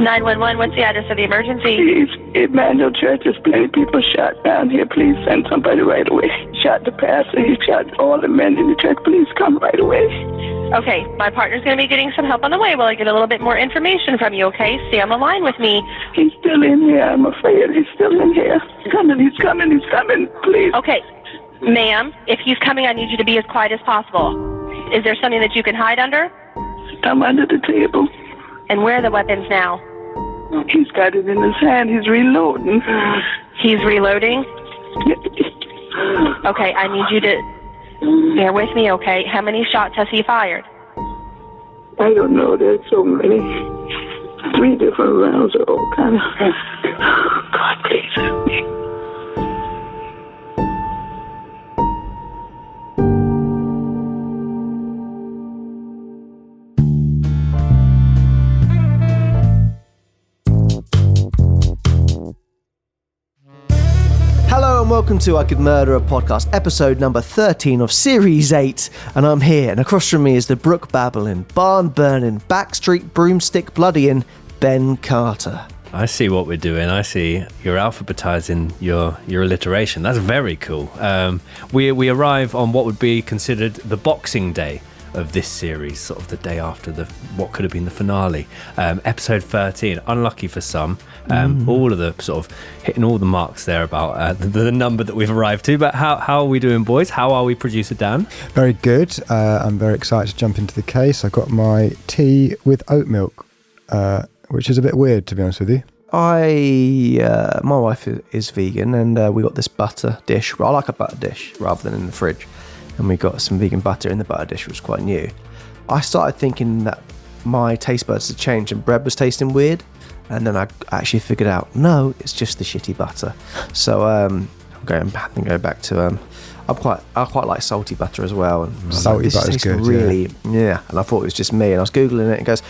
911, what's the address of the emergency? Please, Emanuel Church, there's plenty of people shot down here. Please send somebody right away. He shot the pastor, he shot all the men in the church. Please come right away. Okay, my partner's going to be getting some help on the way. Will I get a little bit more information from you, okay? Stay on the line with me. He's still in here, I'm afraid. He's still in here. He's coming, please. Okay, ma'am, if he's coming, I need you to be as quiet as possible. Is there something that you can hide under? I'm under the table. And where are the weapons now? He's got it in his hand. He's reloading. He's reloading? Okay, I need you to bear with me, okay? How many shots has he fired? I don't know. There's so many. 3 different rounds are all kind of... God, please help me. Hello and welcome to I Could Murder a Podcast, episode number 13 of Series 8, and I'm here, and across from me is the brook babbling, barn burning, backstreet broomstick bloodying Ben Carter. I see what we're doing. I see you're alphabetizing your alliteration. That's very cool. We arrive on what would be considered the Boxing Day of this series, sort of the day after what could have been the finale. Episode 13, unlucky for some. All of the sort of hitting all the marks there about the number that we've arrived to. But how are we doing, boys? How are we, producer Dan? Very good. I'm very excited to jump into the case. I got my tea with oat milk, which is a bit weird, to be honest with you. My wife is vegan, and we got this butter dish. I like a butter dish rather than in the fridge. And we got some vegan butter in the butter dish, which was quite new. I started thinking that my taste buds had changed and bread was tasting weird. And then I actually figured out, no, it's just the shitty butter. So I'm going back to... I quite like salty butter as well. And salty butter is good, really, yeah. And I thought it was just me. And I was Googling it and it goes,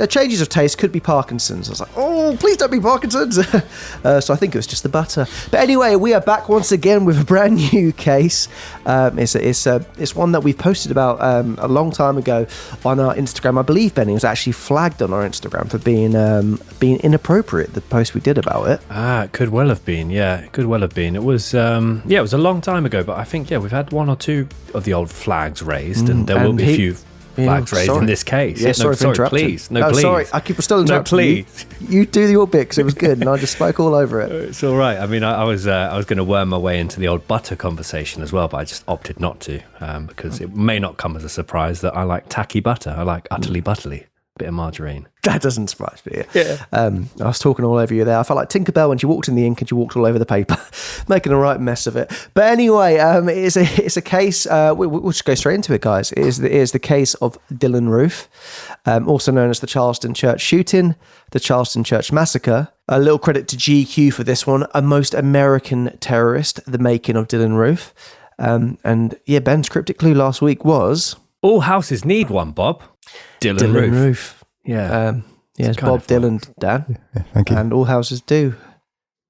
changes of taste could be Parkinson's. I was like, oh, please don't be Parkinson's. So I think it was just the butter. But anyway, we are back once again with a brand new case. It's one that we've posted about a long time ago on our Instagram. I believe Benny was actually flagged on our Instagram for being inappropriate, the post we did about it. It could well have been. Yeah, it could well have been. It was it was a long time ago, but I think, we've had 1 or 2 of the old flags raised, and there will be a few flags raised in this case. Yeah, sorry for interrupting. Please. No, please. Sorry, I keep still interrupting. No, please. You do your bit because it was good, and I just spoke all over it. It's all right. I mean, I was going to worm my way into the old butter conversation as well, but I just opted not to because it may not come as a surprise that I like tacky butter. I like utterly butterly. Bit of margarine. That doesn't surprise me. Yeah. I was talking all over you there. I felt like Tinkerbell when she walked in the ink and she walked all over the paper, making a right mess of it. But anyway, it's a case. We'll just go straight into it, guys. It is the case of Dylann Roof, also known as the Charleston Church shooting, the Charleston Church Massacre. A little credit to GQ for this one. A most American terrorist, the making of Dylann Roof. Ben's cryptic clue last week was... All houses need one, Bob. Dylann Roof. Yeah. It's Bob Dylan, Dan. Yeah, thank you. And all houses do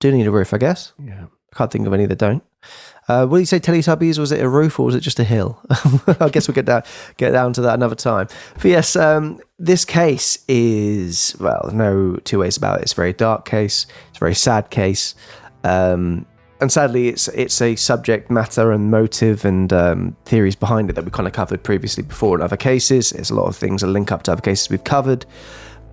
need a roof, I guess. Yeah. I can't think of any that don't. What did you say, Teletubbies? Was it a roof or was it just a hill? I guess we'll get down to that another time. But yes, this case is, well, no two ways about it. It's a very dark case. It's a very sad case. And sadly, it's a subject matter and motive and theories behind it that we kind of covered previously before in other cases. There's a lot of things that link up to other cases we've covered.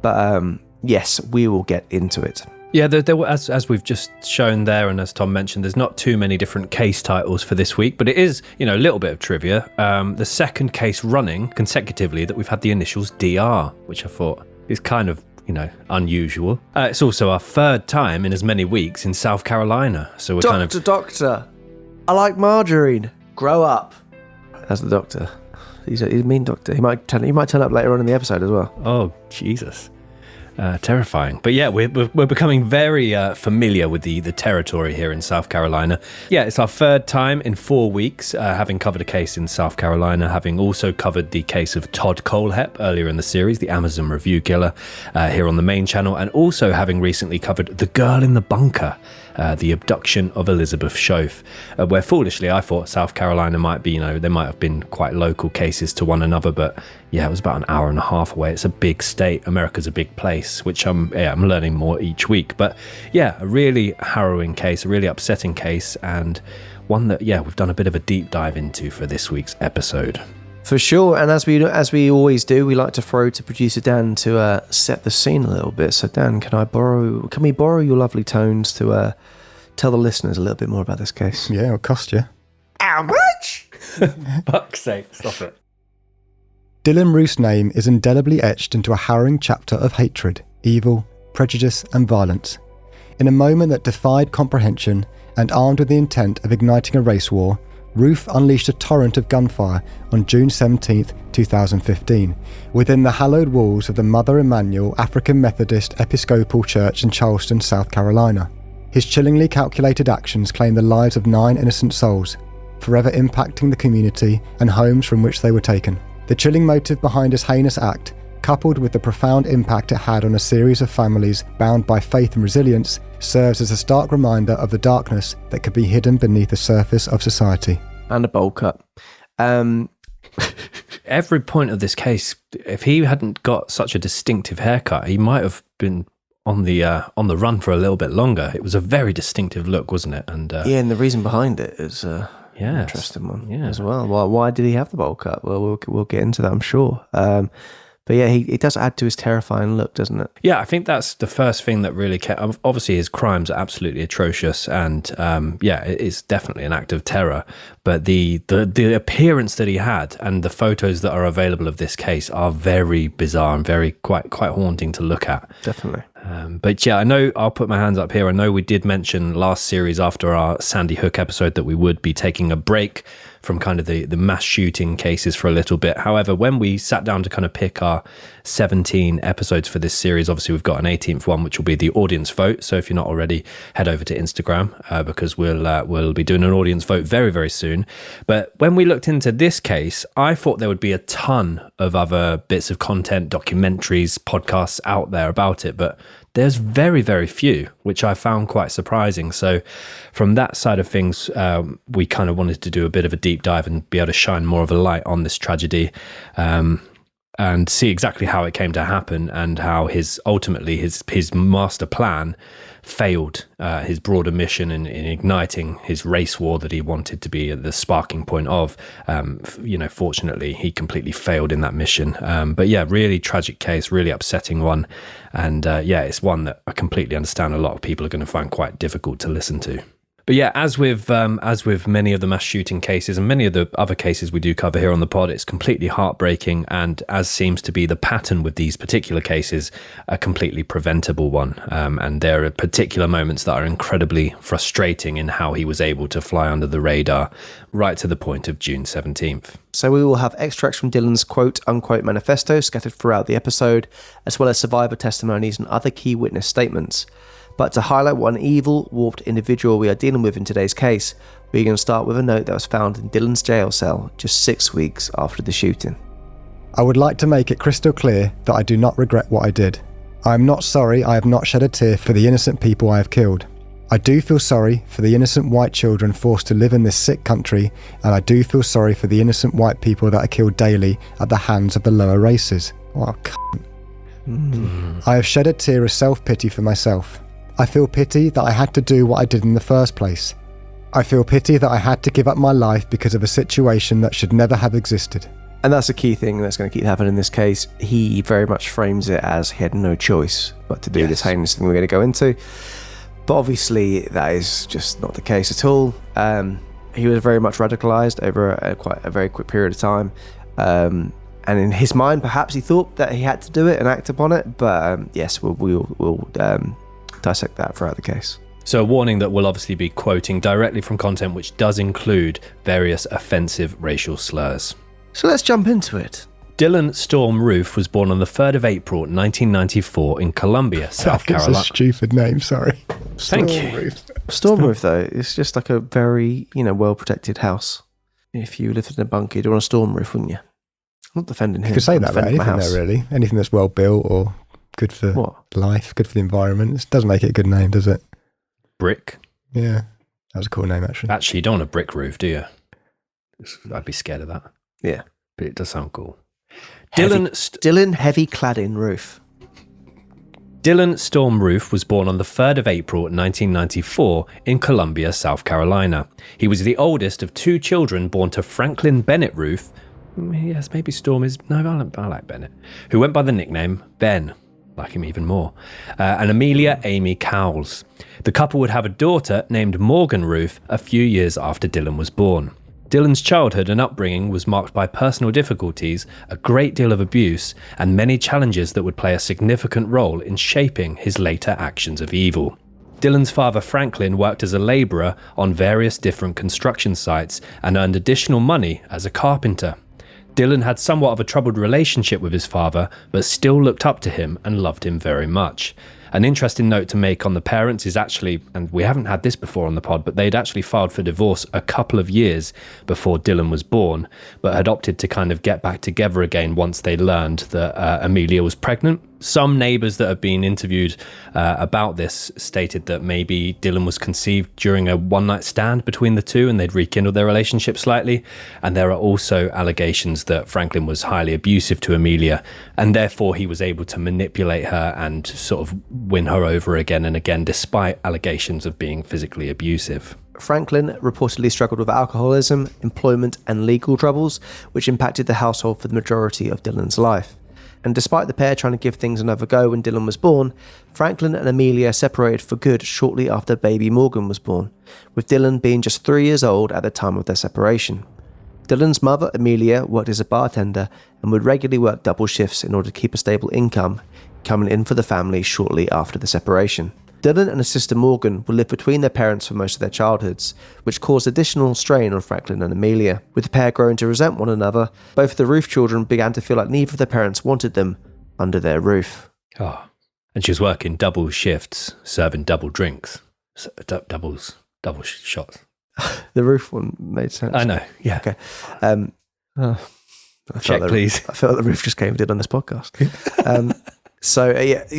But yes, we will get into it. Yeah, there were, as we've just shown there, and as Tom mentioned, there's not too many different case titles for this week, but it is, a little bit of trivia. The second case running consecutively that we've had the initials DR, which I thought is kind of unusual. It's also our third time in as many weeks in South Carolina. So we're Doctor, I like margarine. Grow up. That's the doctor. He's a mean doctor. He might turn up later on in the episode as well. Oh, Jesus. Terrifying. But yeah, we're becoming very familiar with the territory here in South Carolina. Yeah, it's our third time in 4 weeks having covered a case in South Carolina, having also covered the case of Todd Colehep earlier in the series, the Amazon review killer, here on the main channel, and also having recently covered The Girl in the Bunker, the abduction of Elizabeth Shoaf, where foolishly I thought South Carolina might be, they might have been quite local cases to one another, but yeah, it was about an hour and a half away. It's a big state. America's a big place, which I'm learning more each week. But yeah, a really harrowing case, a really upsetting case, and one that, we've done a bit of a deep dive into for this week's episode. For sure, and as we always do, we like to throw to producer Dan to set the scene a little bit. So Dan, can we borrow your lovely tones to tell the listeners a little bit more about this case? Yeah, it'll cost you. How much? Fuck's sake, stop it. Dylann Roof's name is indelibly etched into a harrowing chapter of hatred, evil, prejudice and violence. In a moment that defied comprehension and armed with the intent of igniting a race war, Roof unleashed a torrent of gunfire on June 17, 2015, within the hallowed walls of the Mother Emanuel African Methodist Episcopal Church in Charleston, South Carolina. His chillingly calculated actions claimed the lives of 9 innocent souls, forever impacting the community and homes from which they were taken. The chilling motive behind his heinous act, coupled with the profound impact it had on a series of families bound by faith and resilience, serves as a stark reminder of the darkness that could be hidden beneath the surface of society. And a bowl cut. Every point of this case, if he hadn't got such a distinctive haircut, he might have been on the run for a little bit longer. It was a very distinctive look, wasn't it? And and the reason behind it is an interesting one as well. Why did he have the bowl cut? Well, we'll get into that, I'm sure. But yeah, it does add to his terrifying look, doesn't it? Yeah, I think that's the first thing that really obviously his crimes are absolutely atrocious, and it is definitely an act of terror. But the appearance that he had and the photos that are available of this case are very bizarre and very quite haunting to look at. Definitely. But yeah, I know, I'll put my hands up here. I know we did mention last series after our Sandy Hook episode that we would be taking a break from kind of the mass shooting cases for a little bit. However, when we sat down to kind of pick our 17 episodes for this series, obviously we've got an 18th one, which will be the audience vote. So if you're not already, head over to Instagram because we'll be doing an audience vote very, very soon. But when we looked into this case, I thought there would be a ton of other bits of content, documentaries, podcasts out there about it, but there's very, very few, which I found quite surprising. So from that side of things, we kind of wanted to do a bit of a deep dive and be able to shine more of a light on this tragedy and see exactly how it came to happen and how his master plan failed his broader mission in igniting his race war that he wanted to be the sparking point of. Fortunately, he completely failed in that mission. But yeah, really tragic case, really upsetting one. And it's one that I completely understand a lot of people are going to find quite difficult to listen to. But yeah, as with many of the mass shooting cases and many of the other cases we do cover here on the pod, it's completely heartbreaking, and as seems to be the pattern with these particular cases, a completely preventable one. And there are particular moments that are incredibly frustrating in how he was able to fly under the radar right to the point of June 17th. So we will have extracts from Dylann's quote-unquote manifesto scattered throughout the episode, as well as survivor testimonies and other key witness statements. But to highlight what an evil, warped individual we are dealing with in today's case, we're going to start with a note that was found in Dylann's jail cell just 6 weeks after the shooting. I would like to make it crystal clear that I do not regret what I did. I am not sorry I have not shed a tear for the innocent people I have killed. I do feel sorry for the innocent white children forced to live in this sick country, and I do feel sorry for the innocent white people that are killed daily at the hands of the lower races. What a cunt. I have shed a tear of self-pity for myself. I feel pity that I had to do what I did in the first place. I feel pity that I had to give up my life because of a situation that should never have existed. And that's a key thing that's going to keep happening in this case. He very much frames it as he had no choice but to do this heinous thing we're going to go into. But obviously that is just not the case at all. He was very much radicalized over a very quick period of time. And in his mind, perhaps he thought that he had to do it and act upon it. But yes, we'll dissect that throughout the case. So a warning that we'll obviously be quoting directly from content which does include various offensive racial slurs. So let's jump into it. Dylann Storm Roof was born on the 3rd of April 1994 in Columbia, South Carolina. That's a stupid name, sorry. Thank you. Storm Roof, though, it's just like a very, well-protected house. If you lived in a bunker, you'd want a storm roof, wouldn't you? I'm not defending him. You could say that about anything there, really. Anything that's well built or good for life, good for the environment. It doesn't make it a good name, does it? Brick. Yeah, that was a cool name, actually. Actually, you don't want a brick roof, do you? I'd be scared of that. Yeah. But it does sound cool. Dylann Heavy Cladding Roof. Dylann Storm Roof was born on the 3rd of April 1994 in Columbia, South Carolina. He was the oldest of 2 children born to Franklin Bennett Roof. Yes, maybe Storm is... No, I like Bennett. Who went by the nickname Ben. Like him even more. And Emanuel AME Church. The couple would have a daughter named Morgan Roof a few years after Dylann was born. Dylann's childhood and upbringing was marked by personal difficulties, a great deal of abuse, and many challenges that would play a significant role in shaping his later actions of evil. Dylann's father Franklin worked as a labourer on various different construction sites and earned additional money as a carpenter. Dylann had somewhat of a troubled relationship with his father, but still looked up to him and loved him very much. An interesting note to make on the parents is actually, and we haven't had this before on the pod, but they'd actually filed for divorce a couple of years before Dylann was born, but had opted to kind of get back together again once they learned that Amelia was pregnant. Some neighbours that have been interviewed about this stated that maybe Dylann was conceived during a one-night stand between the two and they'd rekindled their relationship slightly. And there are also allegations that Franklin was highly abusive to Amelia and therefore he was able to manipulate her and sort of win her over again and again despite allegations of being physically abusive. Franklin reportedly struggled with alcoholism, employment and legal troubles, which impacted the household for the majority of Dylann's life. And despite the pair trying to give things another go when Dylann was born, Franklin and Amelia separated for good shortly after baby Morgan was born, with Dylann being just 3 years old at the time of their separation. Dylann's mother, Amelia, worked as a bartender and would regularly work double shifts in order to keep a stable income coming in for the family shortly after the separation. Dylann and his sister Morgan would live between their parents for most of their childhoods, which caused additional strain on Franklin and Amelia. With the pair growing to resent one another, both of the Roof children began to feel like neither of their parents wanted them under their roof. Oh, and she was working double shifts, serving double drinks, double shots. The Roof one made sense. I know, yeah. Okay. Check, please. I felt the Roof just came in on this podcast. Dylann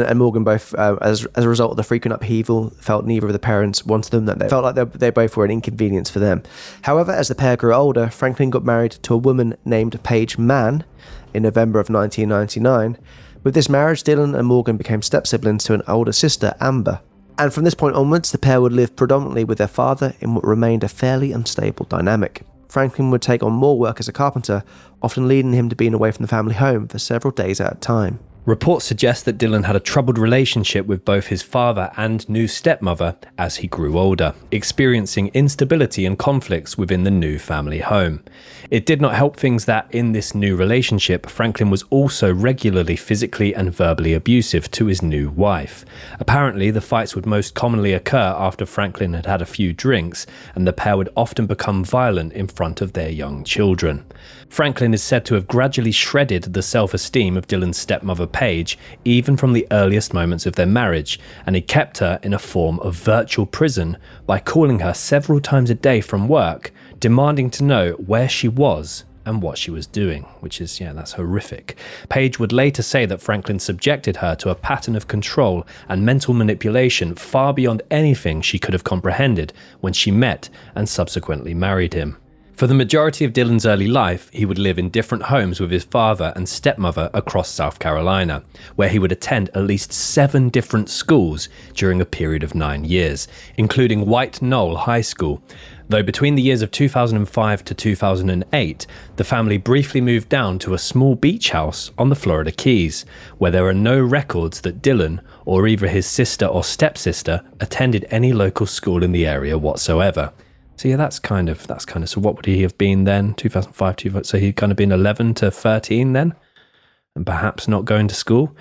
and Morgan both, as a result of the frequent upheaval, felt neither of the parents wanted them, that they felt like they both were an inconvenience for them. However, as the pair grew older, Franklin got married to a woman named Paige Mann in November of 1999. With this marriage, Dylann and Morgan became step-siblings to an older sister, Amber. And from this point onwards, the pair would live predominantly with their father in what remained a fairly unstable dynamic. Franklin would take on more work as a carpenter, often leading him to being away from the family home for several days at a time. Reports suggest that Dylann had a troubled relationship with both his father and new stepmother as he grew older, experiencing instability and conflicts within the new family home. It did not help things that in this new relationship, Franklin was also regularly physically and verbally abusive to his new wife. Apparently, the fights would most commonly occur after Franklin had had a few drinks, and the pair would often become violent in front of their young children. Franklin is said to have gradually shredded the self-esteem of Dylann's stepmother Paige, even from the earliest moments of their marriage, and he kept her in a form of virtual prison by calling her several times a day from work, demanding to know where she was and what she was doing, which is, that's horrific. Paige would later say that Franklin subjected her to a pattern of control and mental manipulation far beyond anything she could have comprehended when she met and subsequently married him. For the majority of Dylann's early life, he would live in different homes with his father and stepmother across South Carolina, where he would attend at least 7 different schools during a period of 9 years, including White Knoll High School. Though between the years of 2005 to 2008, the family briefly moved down to a small beach house on the Florida Keys, where there are no records that Dylann, or either his sister or stepsister, attended any local school in the area whatsoever. So that's kind of, so what would he have been then? 2005, so he'd kind of been 11 to 13 then? And perhaps not going to school.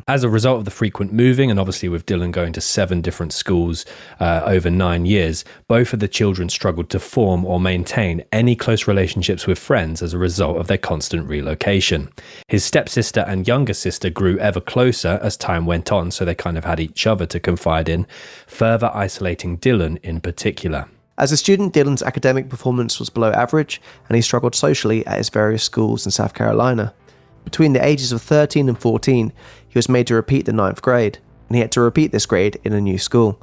As a result of the frequent moving, and obviously with Dylann going to 7 different schools over 9 years, both of the children struggled to form or maintain any close relationships with friends as a result of their constant relocation. His stepsister and younger sister grew ever closer as time went on, so they kind of had each other to confide in, further isolating Dylann in particular. As a student, Dylann's academic performance was below average, and he struggled socially at his various schools in South Carolina. Between the ages of 13 and 14, he was made to repeat the 9th grade. and he had to repeat this grade in a new school.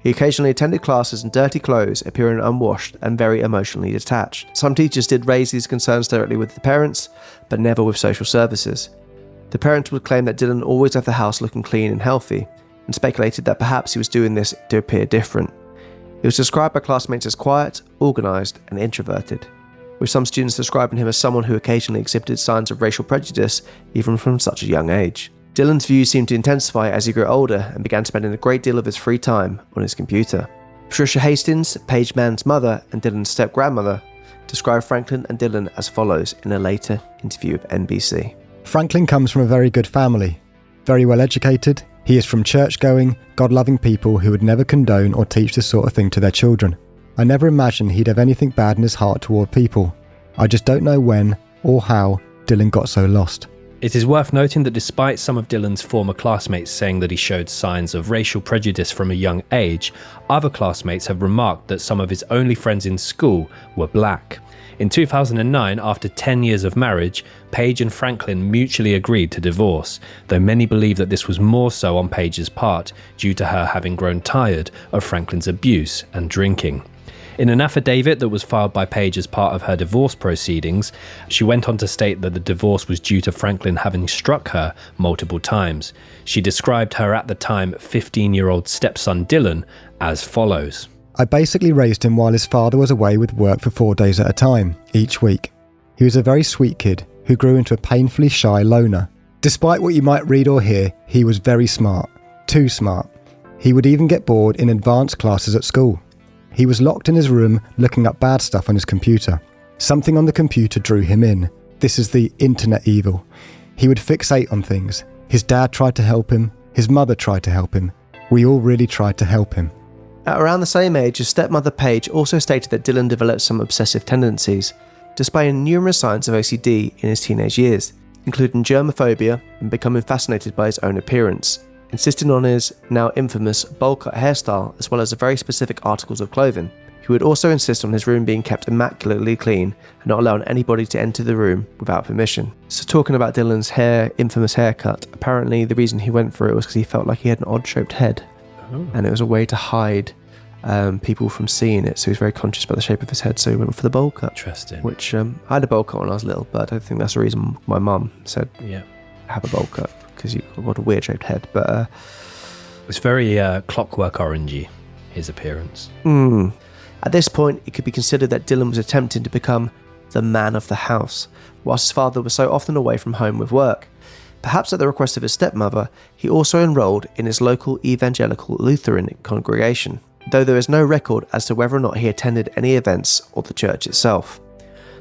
He occasionally attended classes in dirty clothes, appearing unwashed and very emotionally detached. Some teachers did raise these concerns directly with the parents, but never with social services. The parents would claim that Dylann always left the house looking clean and healthy, and speculated that perhaps he was doing this to appear different. He was described by classmates as quiet, organised, and introverted, with some students describing him as someone who occasionally exhibited signs of racial prejudice, even from such a young age. Dylann's views seemed to intensify as he grew older and began spending a great deal of his free time on his computer. Patricia Hastings, Paige Mann's mother and Dylann's step-grandmother, described Franklin and Dylann as follows in a later interview with NBC. Franklin comes from a very good family, very well educated. He is from church-going, God-loving people who would never condone or teach this sort of thing to their children. I never imagined he'd have anything bad in his heart toward people. I just don't know when or how Dylann got so lost. It is worth noting that despite some of Dylann's former classmates saying that he showed signs of racial prejudice from a young age, other classmates have remarked that some of his only friends in school were black. In 2009, after 10 years of marriage, Paige and Franklin mutually agreed to divorce, though many believe that this was more so on Paige's part due to her having grown tired of Franklin's abuse and drinking. In an affidavit that was filed by Paige as part of her divorce proceedings, she went on to state that the divorce was due to Franklin having struck her multiple times. She described her at the time 15-year-old stepson Dylann as follows. I basically raised him while his father was away with work for 4 days at a time, each week. He was a very sweet kid who grew into a painfully shy loner. Despite what you might read or hear, he was very smart. Too smart. He would even get bored in advanced classes at school. He was locked in his room looking up bad stuff on his computer. Something on the computer drew him in. This is the internet evil. He would fixate on things. His dad tried to help him. His mother tried to help him. We all really tried to help him. At around the same age, his stepmother Paige also stated that Dylann developed some obsessive tendencies, displaying numerous signs of OCD in his teenage years, including germophobia and becoming fascinated by his own appearance, insisting on his now infamous bowl-cut hairstyle as well as the very specific articles of clothing. He would also insist on his room being kept immaculately clean and not allowing anybody to enter the room without permission. So talking about Dylann's infamous haircut, apparently the reason he went for it was because he felt like he had an odd-shaped head. And it was a way to hide people from seeing it, so he was very conscious about the shape of his head, so he went for the bowl cut. Interesting. Which I had a bowl cut when I was little, but I don't think that's the reason my mum said have a bowl cut, because you've got a weird shaped head. But it's very Clockwork Orangey, his appearance. At this point, it could be considered that Dylann was attempting to become the man of the house, whilst his father was so often away from home with work. Perhaps at the request of his stepmother, he also enrolled in his local evangelical Lutheran congregation, though there is no record as to whether or not he attended any events or the church itself.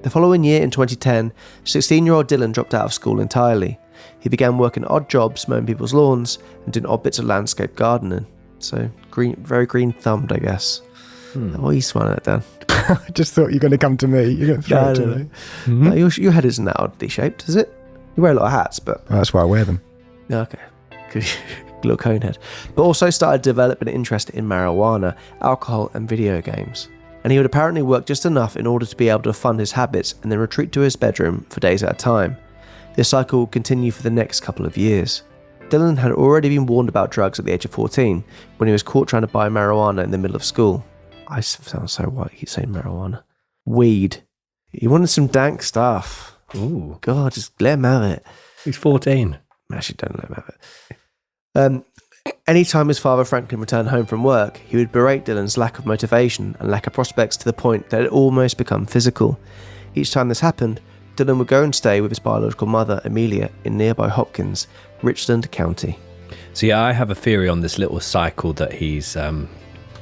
The following year, in 2010, 16-year-old Dylann dropped out of school entirely. He began working odd jobs, mowing people's lawns, and doing odd bits of landscape gardening. So, very green-thumbed, I guess. What are you smiling at, Dan? I just thought you were going to come to me. You're going to throw it to me. Your head isn't that oddly shaped, is it? You wear a lot of hats, but... Well, that's why I wear them. Okay. Good. Little cone head. But also started developing an interest in marijuana, alcohol and video games. And he would apparently work just enough in order to be able to fund his habits and then retreat to his bedroom for days at a time. This cycle would continue for the next couple of years. Dylann had already been warned about drugs at the age of 14 when he was caught trying to buy marijuana in the middle of school. I sound so white, I keep saying marijuana. Weed. He wanted some dank stuff. Ooh. God, just let him have it. He's 14. Actually, don't let him have it. Anytime his father Franklin returned home from work, he would berate Dylann's lack of motivation and lack of prospects to the point that it almost become physical. Each time this happened, Dylann would go and stay with his biological mother, Amelia, in nearby Hopkins, Richland County. So yeah, I have a theory on this little cycle that he's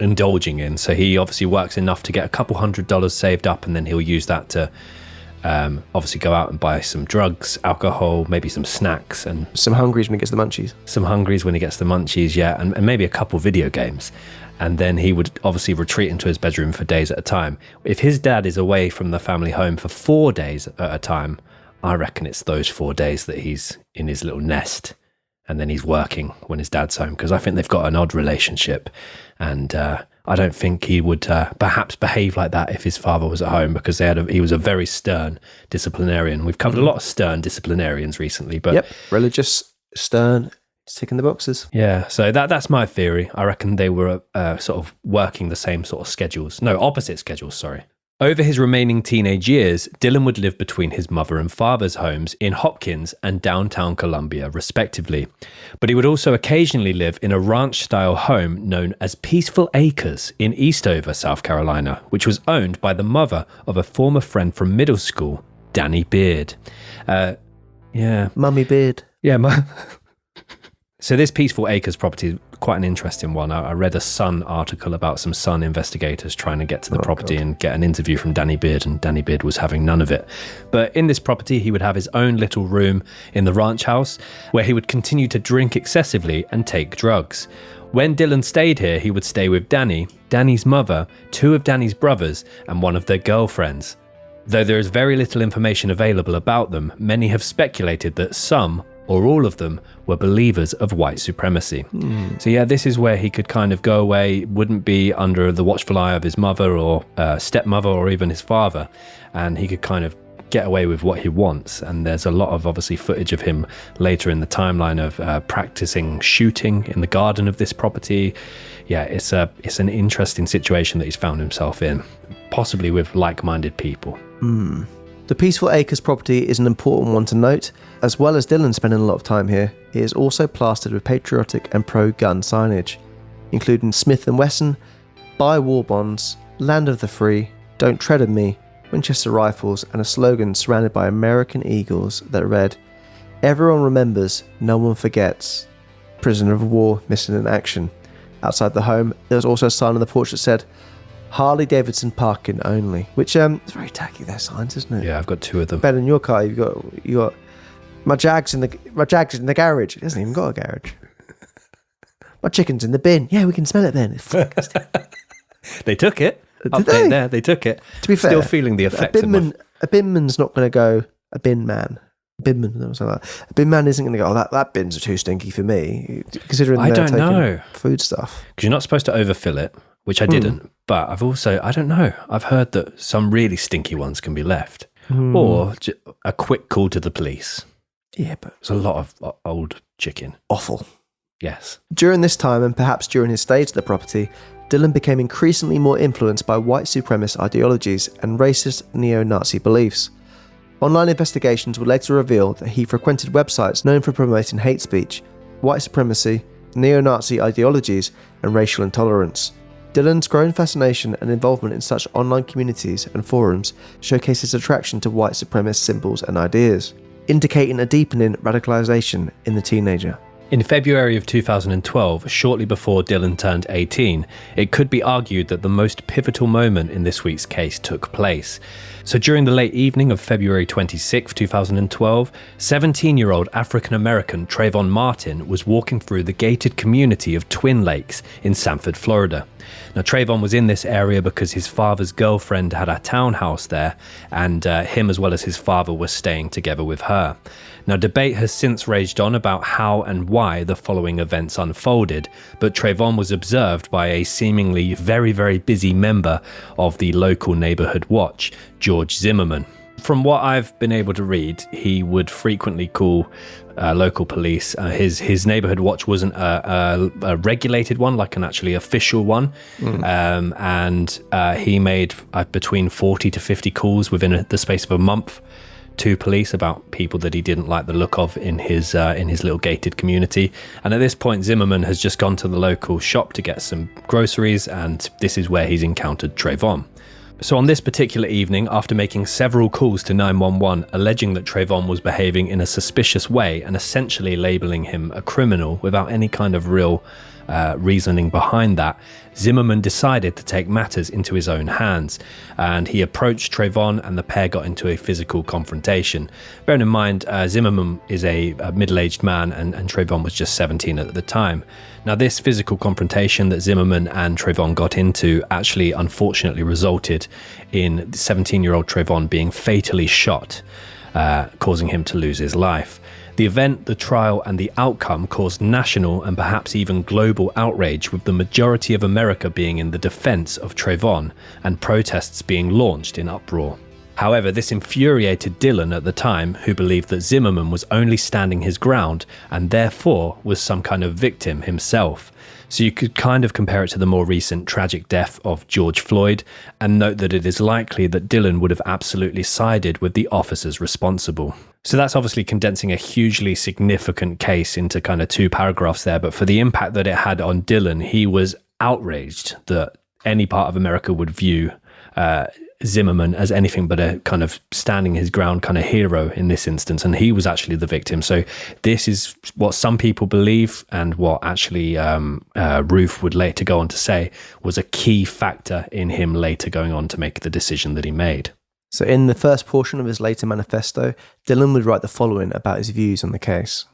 indulging in. So he obviously works enough to get a couple $100 saved up, and then he'll use that to obviously go out and buy some drugs, alcohol, maybe some snacks, and some hungries when he gets the munchies. And maybe a couple video games. And then he would obviously retreat into his bedroom for days at a time. If his dad is away from the family home for 4 days at a time, I reckon it's those 4 days that he's in his little nest, and then he's working when his dad's home, because I think they've got an odd relationship. And I don't think he would perhaps behave like that if his father was at home, because he was a very stern disciplinarian. We've covered a lot of stern disciplinarians recently, but religious, stern, It's ticking the boxes. Yeah, so that's my theory. I reckon they were sort of working the same sort of schedules. No, opposite schedules, sorry. Over his remaining teenage years, Dylann would live between his mother and father's homes in Hopkins and downtown Columbia, respectively. But he would also occasionally live in a ranch-style home known as Peaceful Acres in Eastover, South Carolina, which was owned by the mother of a former friend from middle school, Danny Beard. Mummy Beard. Yeah, So this Peaceful Acres property is quite an interesting one. I read a Sun article about some Sun investigators trying to get to the property and get an interview from Danny Beard, and Danny Beard was having none of it. But in this property, he would have his own little room in the ranch house where he would continue to drink excessively and take drugs. When Dylann stayed here, he would stay with Danny, Danny's mother, 2 of Danny's brothers, and one of their girlfriends. Though there is very little information available about them, many have speculated that some or all of them were believers of white supremacy. So yeah, this is where he could kind of go away, wouldn't be under the watchful eye of his mother or stepmother or even his father, and he could kind of get away with what he wants. And there's a lot of obviously footage of him later in the timeline of practicing shooting in the garden of this property. Yeah, it's an interesting situation that he's found himself in, possibly with like-minded people. The Peaceful Acres property is an important one to note. As well as Dylann spending a lot of time here, it is also plastered with patriotic and pro-gun signage, including Smith & Wesson, Buy War Bonds, Land of the Free, Don't Tread on Me, Winchester Rifles, and a slogan surrounded by American eagles that read, "Everyone remembers, no one forgets. Prisoner of war missing in action." Outside the home, there was also a sign on the porch that said, "Harley Davidson parking only," which is very tacky, their signs, isn't it? Yeah, I've got 2 of them. Ben, in your car, you got my Jag's in the garage. It hasn't even got a garage. My chicken's in the bin. Yeah, we can smell it then. They took it. Did Update they? there, they took it. To be fair, still feeling the effects a binman's not going to go, a bin man. Binman, or something like that. A bin man isn't going to go, "Oh, that bin's too stinky for me," considering I they're don't taking know. food stuff. Because you're not supposed to overfill it, which I didn't. But I don't know. I've heard that some really stinky ones can be left. Or a quick call to the police. Yeah, but There's a lot of old chicken. awful. Yes. During this time, and perhaps during his stay at the property, Dylann became increasingly more influenced by white supremacist ideologies and racist neo-Nazi beliefs. Online investigations would later reveal that he frequented websites known for promoting hate speech, white supremacy, neo-Nazi ideologies, and racial intolerance. Dylann's growing fascination and involvement in such online communities and forums showcase his attraction to white supremacist symbols and ideas, indicating a deepening radicalisation in the teenager. In February of 2012, shortly before Dylann turned 18, it could be argued that the most pivotal moment in this week's case took place. So during the late evening of February 26, 2012, 17-year-old African-American Trayvon Martin was walking through the gated community of Twin Lakes in Sanford, Florida. Now, Trayvon was in this area because his father's girlfriend had a townhouse there, and him as well as his father were staying together with her. Now, debate has since raged on about how and why the following events unfolded, but Trayvon was observed by a seemingly very, very busy member of the local neighborhood watch, George Zimmerman. From what I've been able to read, he would frequently call local police. His neighborhood watch wasn't a regulated one, like an actually official one, and he made between 40 to 50 calls within the space of a month to police about people that he didn't like the look of in his little gated community. And at this point, Zimmerman has just gone to the local shop to get some groceries, and this is where he's encountered Trayvon. So on this particular evening, after making several calls to 911 alleging that Trayvon was behaving in a suspicious way and essentially labeling him a criminal without any kind of real reasoning behind that, Zimmerman decided to take matters into his own hands, and he approached Trayvon and the pair got into a physical confrontation. Bearing in mind, Zimmerman is a middle-aged man and Trayvon was just 17 at the time. Now, this physical confrontation that Zimmerman and Trayvon got into actually unfortunately resulted in 17-year-old Trayvon being fatally shot, causing him to lose his life. The event, the trial, and the outcome caused national and perhaps even global outrage, with the majority of America being in the defense of Trayvon and protests being launched in uproar. However, this infuriated Dylann at the time, who believed that Zimmerman was only standing his ground and therefore was some kind of victim himself. So you could kind of compare it to the more recent tragic death of George Floyd, and note that it is likely that Dylann would have absolutely sided with the officers responsible. So that's obviously condensing a hugely significant case into kind of 2 paragraphs there, but for the impact that it had on Dylann, he was outraged that any part of America would view Zimmerman as anything but a kind of standing his ground kind of hero in this instance, and he was actually the victim. So this is what some people believe, and what actually Roof would later go on to say was a key factor in him later going on to make the decision that he made. So in the first portion of his later manifesto, Dylann would write the following about his views on the case.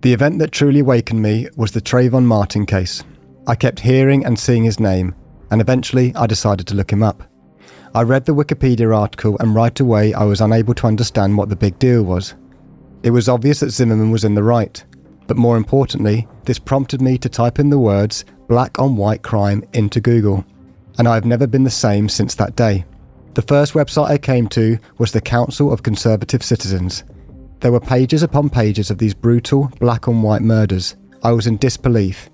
The event that truly awakened me was the Trayvon Martin case. I kept hearing and seeing his name, and eventually I decided to look him up. I read the Wikipedia article, and right away I was unable to understand what the big deal was. It was obvious that Zimmerman was in the right, but more importantly, this prompted me to type in the words black on white crime into Google, and I have never been the same since that day. The first website I came to was the Council of Conservative Citizens. There were pages upon pages of these brutal black on white murders. I was in disbelief.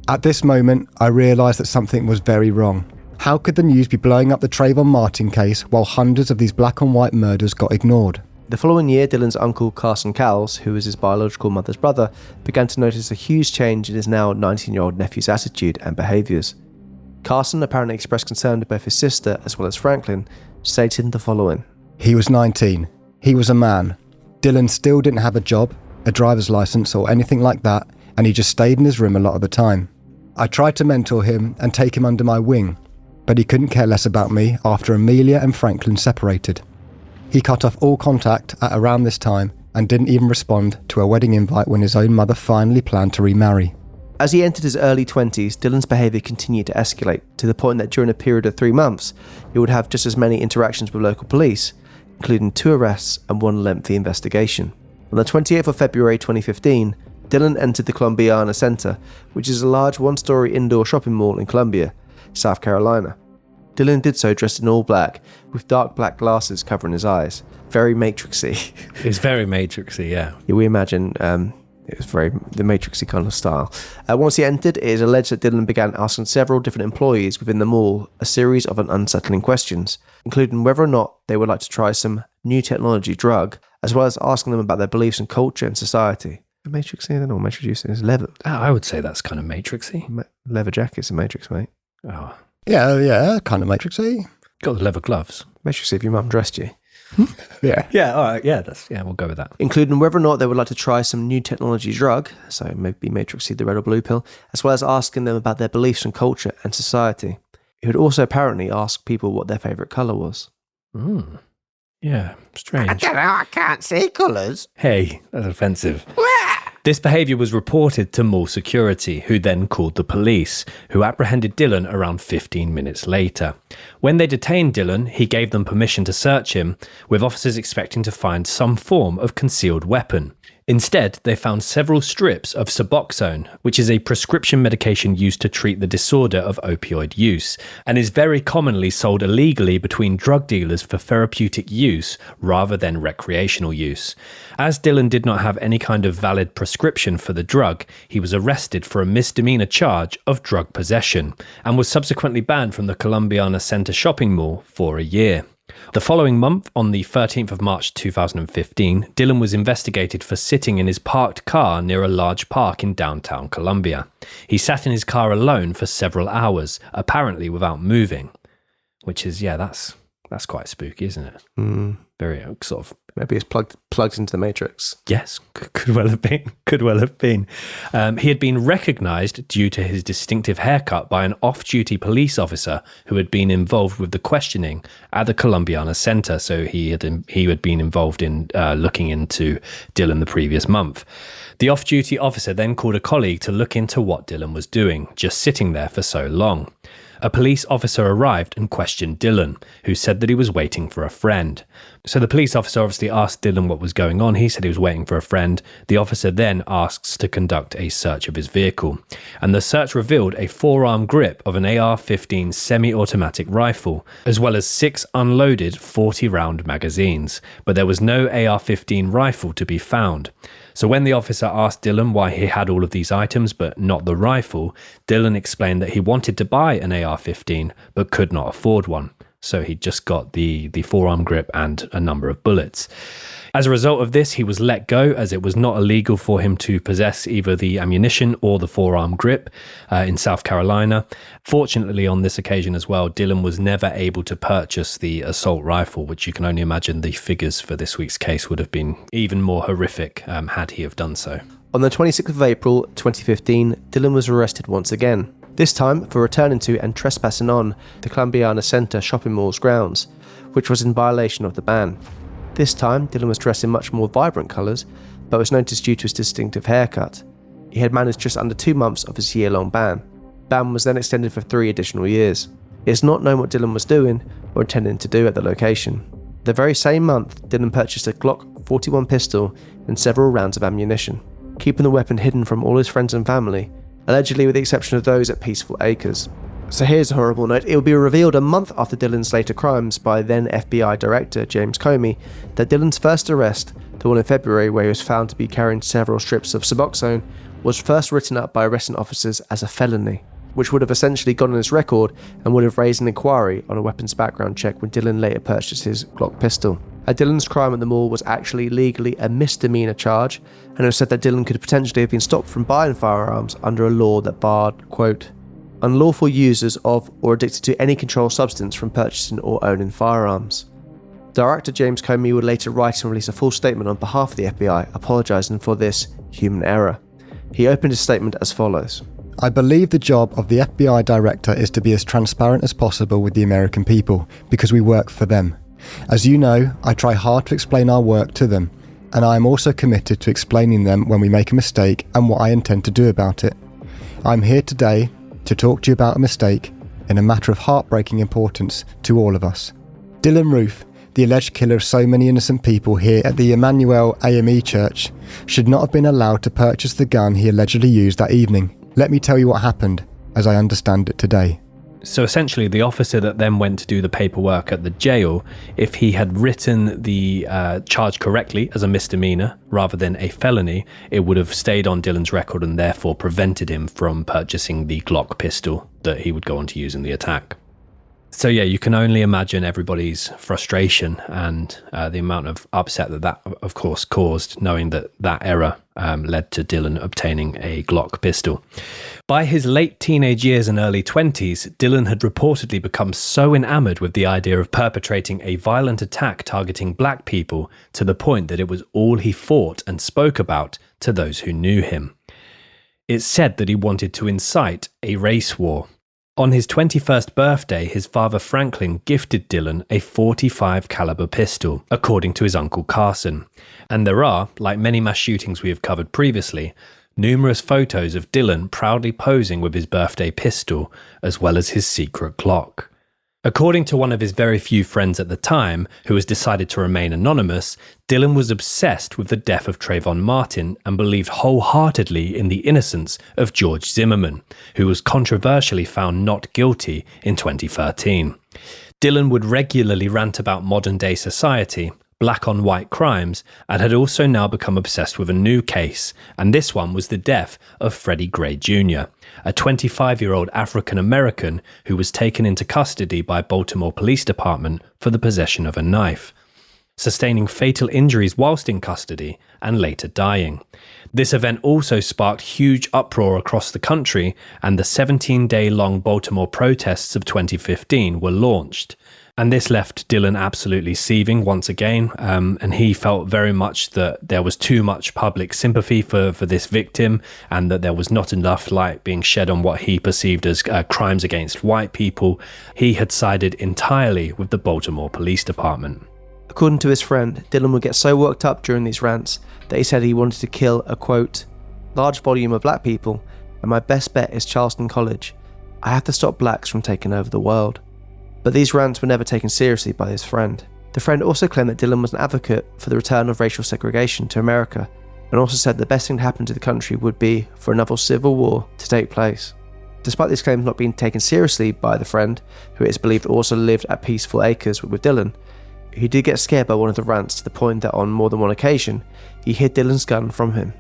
At this moment, I realised that something was very wrong. How could the news be blowing up the Trayvon Martin case while hundreds of these black and white murders got ignored? The following year, Dylann's uncle Carson Cowles, who was his biological mother's brother, began to notice a huge change in his now 19-year-old nephew's attitude and behaviours. Carson apparently expressed concern to both his sister as well as Franklin, stating the following. He was 19. He was a man. Dylann still didn't have a job, a driver's licence or anything like that, and he just stayed in his room a lot of the time. I tried to mentor him and take him under my wing, but he couldn't care less about me after Amelia and Franklin separated. He cut off all contact at around this time and didn't even respond to a wedding invite when his own mother finally planned to remarry. As he entered his early 20s, Dylann's behaviour continued to escalate, to the point that during a period of 3 months, he would have just as many interactions with local police, including 2 arrests and 1 lengthy investigation. On the 28th of February 2015, Dylann entered the Columbiana Center, which is a large 1-story indoor shopping mall in Columbia, South Carolina. Dylann did so dressed in all black, with dark black glasses covering his eyes. Very Matrixy. It's very Matrixy, yeah. We imagine it was very the Matrixy kind of style. Once he entered, it is alleged that Dylann began asking several different employees within the mall a series of unsettling questions, including whether or not they would like to try some new technology drug, as well as asking them about their beliefs in culture and society. Matrixy, I don't know what Matrix is. Leather. I would say that's kind of Matrixy. Leather jacket's a Matrix, mate. Oh. Yeah, kind of Matrixy. Got the leather gloves. Matrixy if your mum dressed you. Yeah, all right, we'll go with that. Including whether or not they would like to try some new technology drug, so maybe Matrixy, the red or blue pill, as well as asking them about their beliefs in culture and society. He would also apparently ask people what their favourite colour was. Yeah, strange. I don't know, I can't see colours. Hey, that's offensive. This behaviour was reported to mall security, who then called the police, who apprehended Dylann around 15 minutes later. When they detained Dylann, he gave them permission to search him, with officers expecting to find some form of concealed weapon. Instead, they found several strips of Suboxone, which is a prescription medication used to treat the disorder of opioid use, and is very commonly sold illegally between drug dealers for therapeutic use rather than recreational use. As Dylann did not have any kind of valid prescription for the drug, he was arrested for a misdemeanor charge of drug possession, and was subsequently banned from the Columbiana Center shopping mall for a year. The following month, on the 13th of March 2015, Dylann was investigated for sitting in his parked car near a large park in downtown Columbia. He sat in his car alone for several hours, apparently without moving. Which is, that's quite spooky, isn't it? Very sort of... Maybe it's plugged into the Matrix. Yes, could well have been. He had been recognised due to his distinctive haircut by an off-duty police officer who had been involved with the questioning at the Columbiana Center. So he had been involved in looking into Dylann the previous month. The off-duty officer then called a colleague to look into what Dylann was doing, just sitting there for so long. a police officer arrived and questioned Dylann, who said that he was waiting for a friend. So the police officer obviously asked Dylann what was going on. He said he was waiting for a friend. The officer then asks to conduct a search of his vehicle. And the search revealed a forearm grip of an AR-15 semi-automatic rifle, as well as 6 unloaded 40-round magazines. But there was no AR-15 rifle to be found. So when the officer asked Dylann why he had all of these items but not the rifle, Dylann explained that he wanted to buy an AR-15 but could not afford one. So he just got the forearm grip and a number of bullets. As a result of this, he was let go, as it was not illegal for him to possess either the ammunition or the forearm grip in South Carolina. Fortunately, on this occasion as well, Dylann was never able to purchase the assault rifle, which you can only imagine the figures for this week's case would have been even more horrific had he have done so. On the 26th of April 2015, Dylann was arrested once again, this time for returning to and trespassing on the Columbiana Center shopping mall's grounds, which was in violation of the ban. This time, Dylann was dressed in much more vibrant colours, but was noticed due to his distinctive haircut. He had managed just under 2 months of his year-long ban. Ban was then extended for 3 additional years. It is not known what Dylann was doing or intending to do at the location. The very same month, Dylann purchased a Glock 41 pistol and several rounds of ammunition, keeping the weapon hidden from all his friends and family, allegedly with the exception of those at Peaceful Acres. So here's a horrible note. It will be revealed a month after Dylann's later crimes by then FBI Director James Comey that Dylann's first arrest, the one in February where he was found to be carrying several strips of Suboxone, was first written up by arresting officers as a felony, which would have essentially gone on his record and would have raised an inquiry on a weapons background check when Dylann later purchased his Glock pistol. Dylann's crime at the mall was actually legally a misdemeanor charge, and it was said that Dylann could potentially have been stopped from buying firearms under a law that barred, quote, unlawful users of or addicted to any controlled substance from purchasing or owning firearms. Director James Comey would later write and release a full statement on behalf of the FBI apologising for this human error. He opened his statement as follows. I believe the job of the FBI director is to be as transparent as possible with the American people, because we work for them. As you know, I try hard to explain our work to them, and I am also committed to explaining them when we make a mistake and what I intend to do about it. I'm here today to talk to you about a mistake in a matter of heartbreaking importance to all of us. Dylann Roof, the alleged killer of so many innocent people here at the Emanuel AME Church, should not have been allowed to purchase the gun he allegedly used that evening. Let me tell you what happened, as I understand it today. So essentially, the officer that then went to do the paperwork at the jail, if he had written the charge correctly as a misdemeanor rather than a felony, it would have stayed on Dylann's record and therefore prevented him from purchasing the Glock pistol that he would go on to use in the attack. So yeah, you can only imagine everybody's frustration and the amount of upset that of course caused, knowing that error led to Dylann obtaining a Glock pistol. By his late teenage years and early 20s, Dylann had reportedly become so enamored with the idea of perpetrating a violent attack targeting black people to the point that it was all he thought and spoke about to those who knew him. It's said that he wanted to incite a race war. On his 21st birthday, his father Franklin gifted Dylann a .45 caliber pistol, according to his uncle Carson. And there are, like many mass shootings we have covered previously, numerous photos of Dylann proudly posing with his birthday pistol, as well as his secret Glock. According to one of his very few friends at the time, who has decided to remain anonymous, Dylann was obsessed with the death of Trayvon Martin and believed wholeheartedly in the innocence of George Zimmerman, who was controversially found not guilty in 2013. Dylann would regularly rant about modern-day society, black-on-white crimes, and had also now become obsessed with a new case, and this one was the death of Freddie Gray Jr., a 25-year-old African-American who was taken into custody by Baltimore Police Department for the possession of a knife, sustaining fatal injuries whilst in custody and later dying. This event also sparked huge uproar across the country, and the 17-day-long Baltimore protests of 2015 were launched. And this left Dylann absolutely seething once again, and he felt very much that there was too much public sympathy for this victim, and that there was not enough light being shed on what he perceived as crimes against white people. He had sided entirely with the Baltimore Police Department. According to his friend, Dylann would get so worked up during these rants that he said he wanted to kill a, quote, large volume of black people, and my best bet is Charleston College. I have to stop blacks from taking over the world. But these rants were never taken seriously by his friend. The friend also claimed that Dylann was an advocate for the return of racial segregation to America, and also said the best thing to happen to the country would be for another civil war to take place. Despite these claims not being taken seriously by the friend, who it is believed also lived at peaceful acres with Dylann, he did get scared by one of the rants to the point that on more than one occasion, he hid Dylann's gun from him,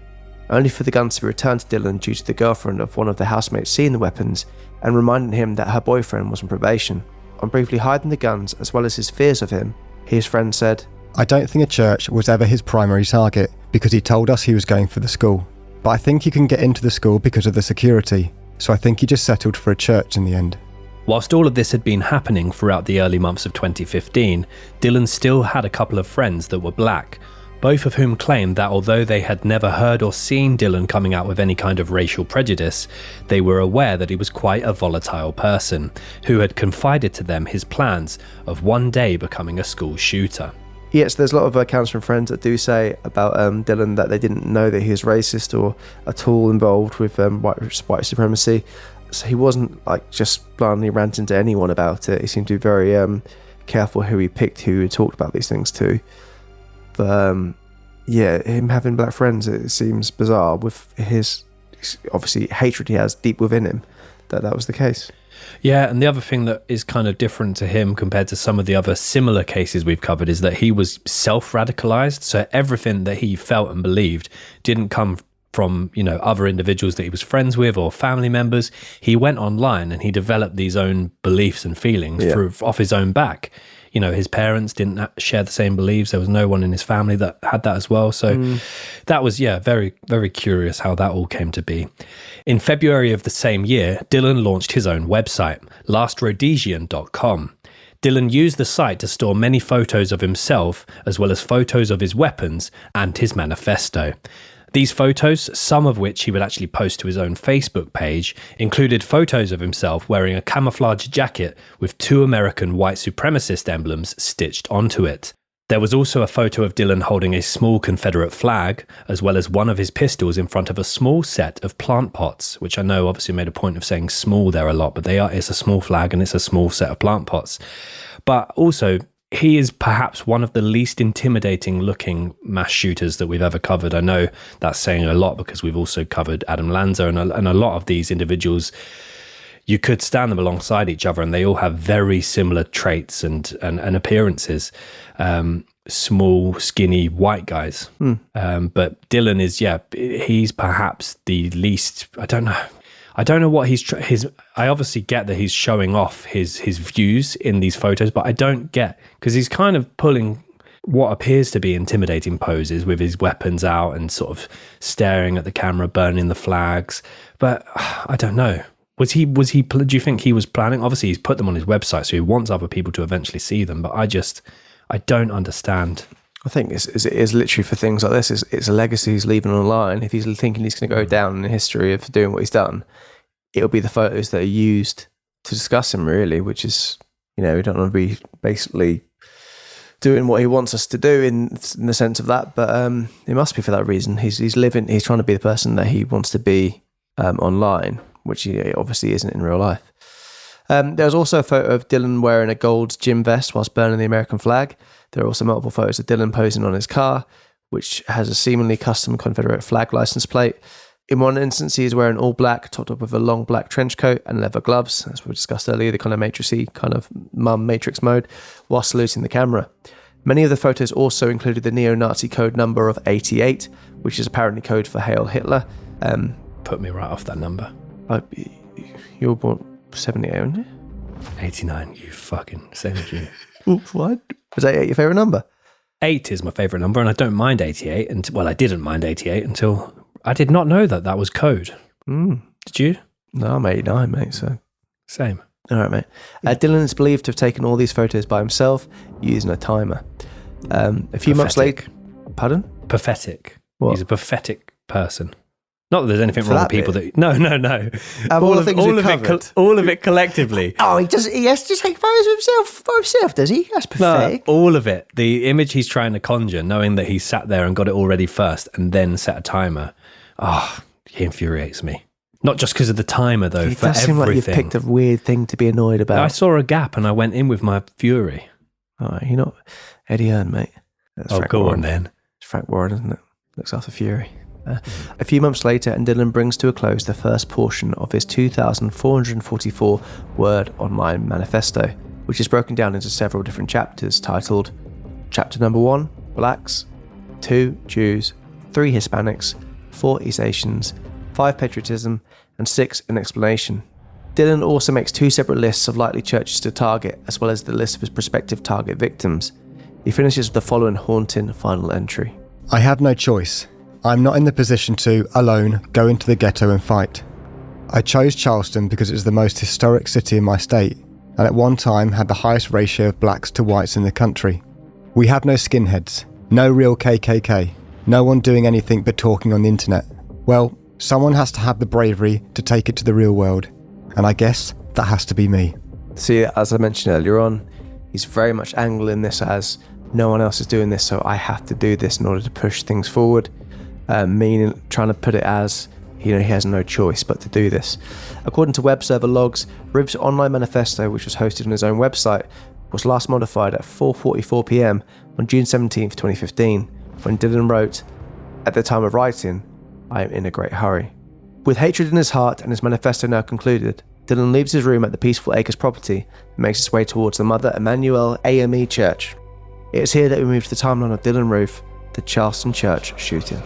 only for the gun to be returned to Dylann due to the girlfriend of one of the housemates seeing the weapons and reminding him that her boyfriend was on probation. On briefly hiding the guns as well as his fears of him, his friend said, I don't think a church was ever his primary target because he told us he was going for the school. But I think he can get into the school because of the security, so I think he just settled for a church in the end. Whilst all of this had been happening throughout the early months of 2015, Dylann still had a couple of friends that were black, both of whom claimed that although they had never heard or seen Dylann coming out with any kind of racial prejudice, they were aware that he was quite a volatile person, who had confided to them his plans of one day becoming a school shooter. Yes, there's a lot of accounts from friends that do say about Dylann that they didn't know that he was racist or at all involved with white supremacy. So he wasn't like just blindly ranting to anyone about it. He seemed to be very careful who he picked, who he talked about these things to. But yeah, him having black friends, it seems bizarre with his obviously hatred he has deep within him that was the case. Yeah, and the other thing that is kind of different to him compared to some of the other similar cases we've covered is that he was self-radicalized. So everything that he felt and believed didn't come from, other individuals that he was friends with or family members. He went online and he developed these own beliefs and feelings off his own back. His parents didn't share the same beliefs. There was no one in his family that had that as well. So that was, very, very curious how that all came to be. In February of the same year, Dylann launched his own website, lastrhodesian.com. Dylann used the site to store many photos of himself, as well as photos of his weapons and his manifesto. These photos, some of which he would actually post to his own Facebook page, included photos of himself wearing a camouflage jacket with 2 American white supremacist emblems stitched onto it. There was also a photo of Dylann holding a small Confederate flag, as well as one of his pistols in front of a small set of plant pots, which I know obviously made a point of saying small there a lot, but it's a small flag and it's a small set of plant pots. But also, he is perhaps one of the least intimidating looking mass shooters that we've ever covered. I know that's saying a lot because we've also covered Adam Lanza and a lot of these individuals. You could stand them alongside each other and they all have very similar traits and appearances. Small, skinny, white guys. But Dylann is, he's perhaps the least, I don't know what I obviously get that he's showing off his views in these photos, but I don't get, because he's kind of pulling what appears to be intimidating poses with his weapons out and sort of staring at the camera, burning the flags. But I don't know. Do you think he was planning? Obviously he's put them on his website, so he wants other people to eventually see them, but I don't understand. I think it is literally for things like this. It's a legacy he's leaving online. If he's thinking he's going to go down in history of doing what he's done, it'll be the photos that are used to discuss him, really, which is, we don't want to be basically doing what he wants us to do in the sense of that. But it must be for that reason. He's trying to be the person that he wants to be online, which he obviously isn't in real life. There was also a photo of Dylann wearing a gold gym vest whilst burning the American flag. There are also multiple photos of Dylann posing on his car, which has a seemingly custom Confederate flag license plate. In one instance, he is wearing all black, topped up with a long black trench coat and leather gloves, as we discussed earlier, the kind of matrixy, kind of mum matrix mode, while saluting the camera. Many of the photos also included the neo-Nazi code number of 88, which is apparently code for Hail Hitler. Put me right off that number. You were born 78, weren't you? 89, you fucking, same as you. What? Was 88 your favourite number? 8 is my favourite number, and I don't mind 88. I didn't mind 88 until I did not know that was code. Did you? No, I'm 89, mate, so... Same. All right, mate. Dylann is believed to have taken all these photos by himself using a timer. A few months later... Pardon? Pathetic. What? He's a pathetic person. Not that there's anything For wrong that with people bit? No. All the things we've covered. All of it collectively. Oh, he has to take photos of himself by himself, does he? That's pathetic. No, all of it. The image he's trying to conjure, knowing that he sat there and got it all ready first and then set a timer. Oh, he infuriates me. Not just because of the timer, though, It for does seem like you've everything. picked a weird thing to be annoyed about. I saw a gap and I went in with my fury. Oh, you're not Eddie Hearn, mate. That's Oh, Frank go Warren. on then. It's Frank Warren, isn't it? Looks after Fury. A few months later, and Dylann brings to a close the first portion of his 2,444-word online manifesto, which is broken down into several different chapters titled Chapter number 1, Blacks, 2, Jews, 3, Hispanics, 4, East Asians, 5, Patriotism, and 6, An Explanation. Dylann also makes 2 separate lists of likely churches to target, as well as the list of his prospective target victims. He finishes with the following haunting final entry. I have no choice. I'm not in the position to, alone, go into the ghetto and fight. I chose Charleston because it is the most historic city in my state, and at one time had the highest ratio of blacks to whites in the country. We have no skinheads, no real KKK, no one doing anything but talking on the internet. Well, someone has to have the bravery to take it to the real world, and I guess that has to be me. See, as I mentioned earlier on, he's very much angling this as no one else is doing this, so I have to do this in order to push things forward. Meaning trying to put it as, he has no choice but to do this. According to web server logs, Roof's online manifesto, which was hosted on his own website, was last modified at 4:44 p.m. on June 17th, 2015, when Dylann wrote, "At the time of writing, I am in a great hurry." With hatred in his heart and his manifesto now concluded, Dylann leaves his room at the Peaceful Acres property and makes his way towards the Mother Emanuel AME Church. It is here that we move to the timeline of Dylann Roof, the Charleston church shooting.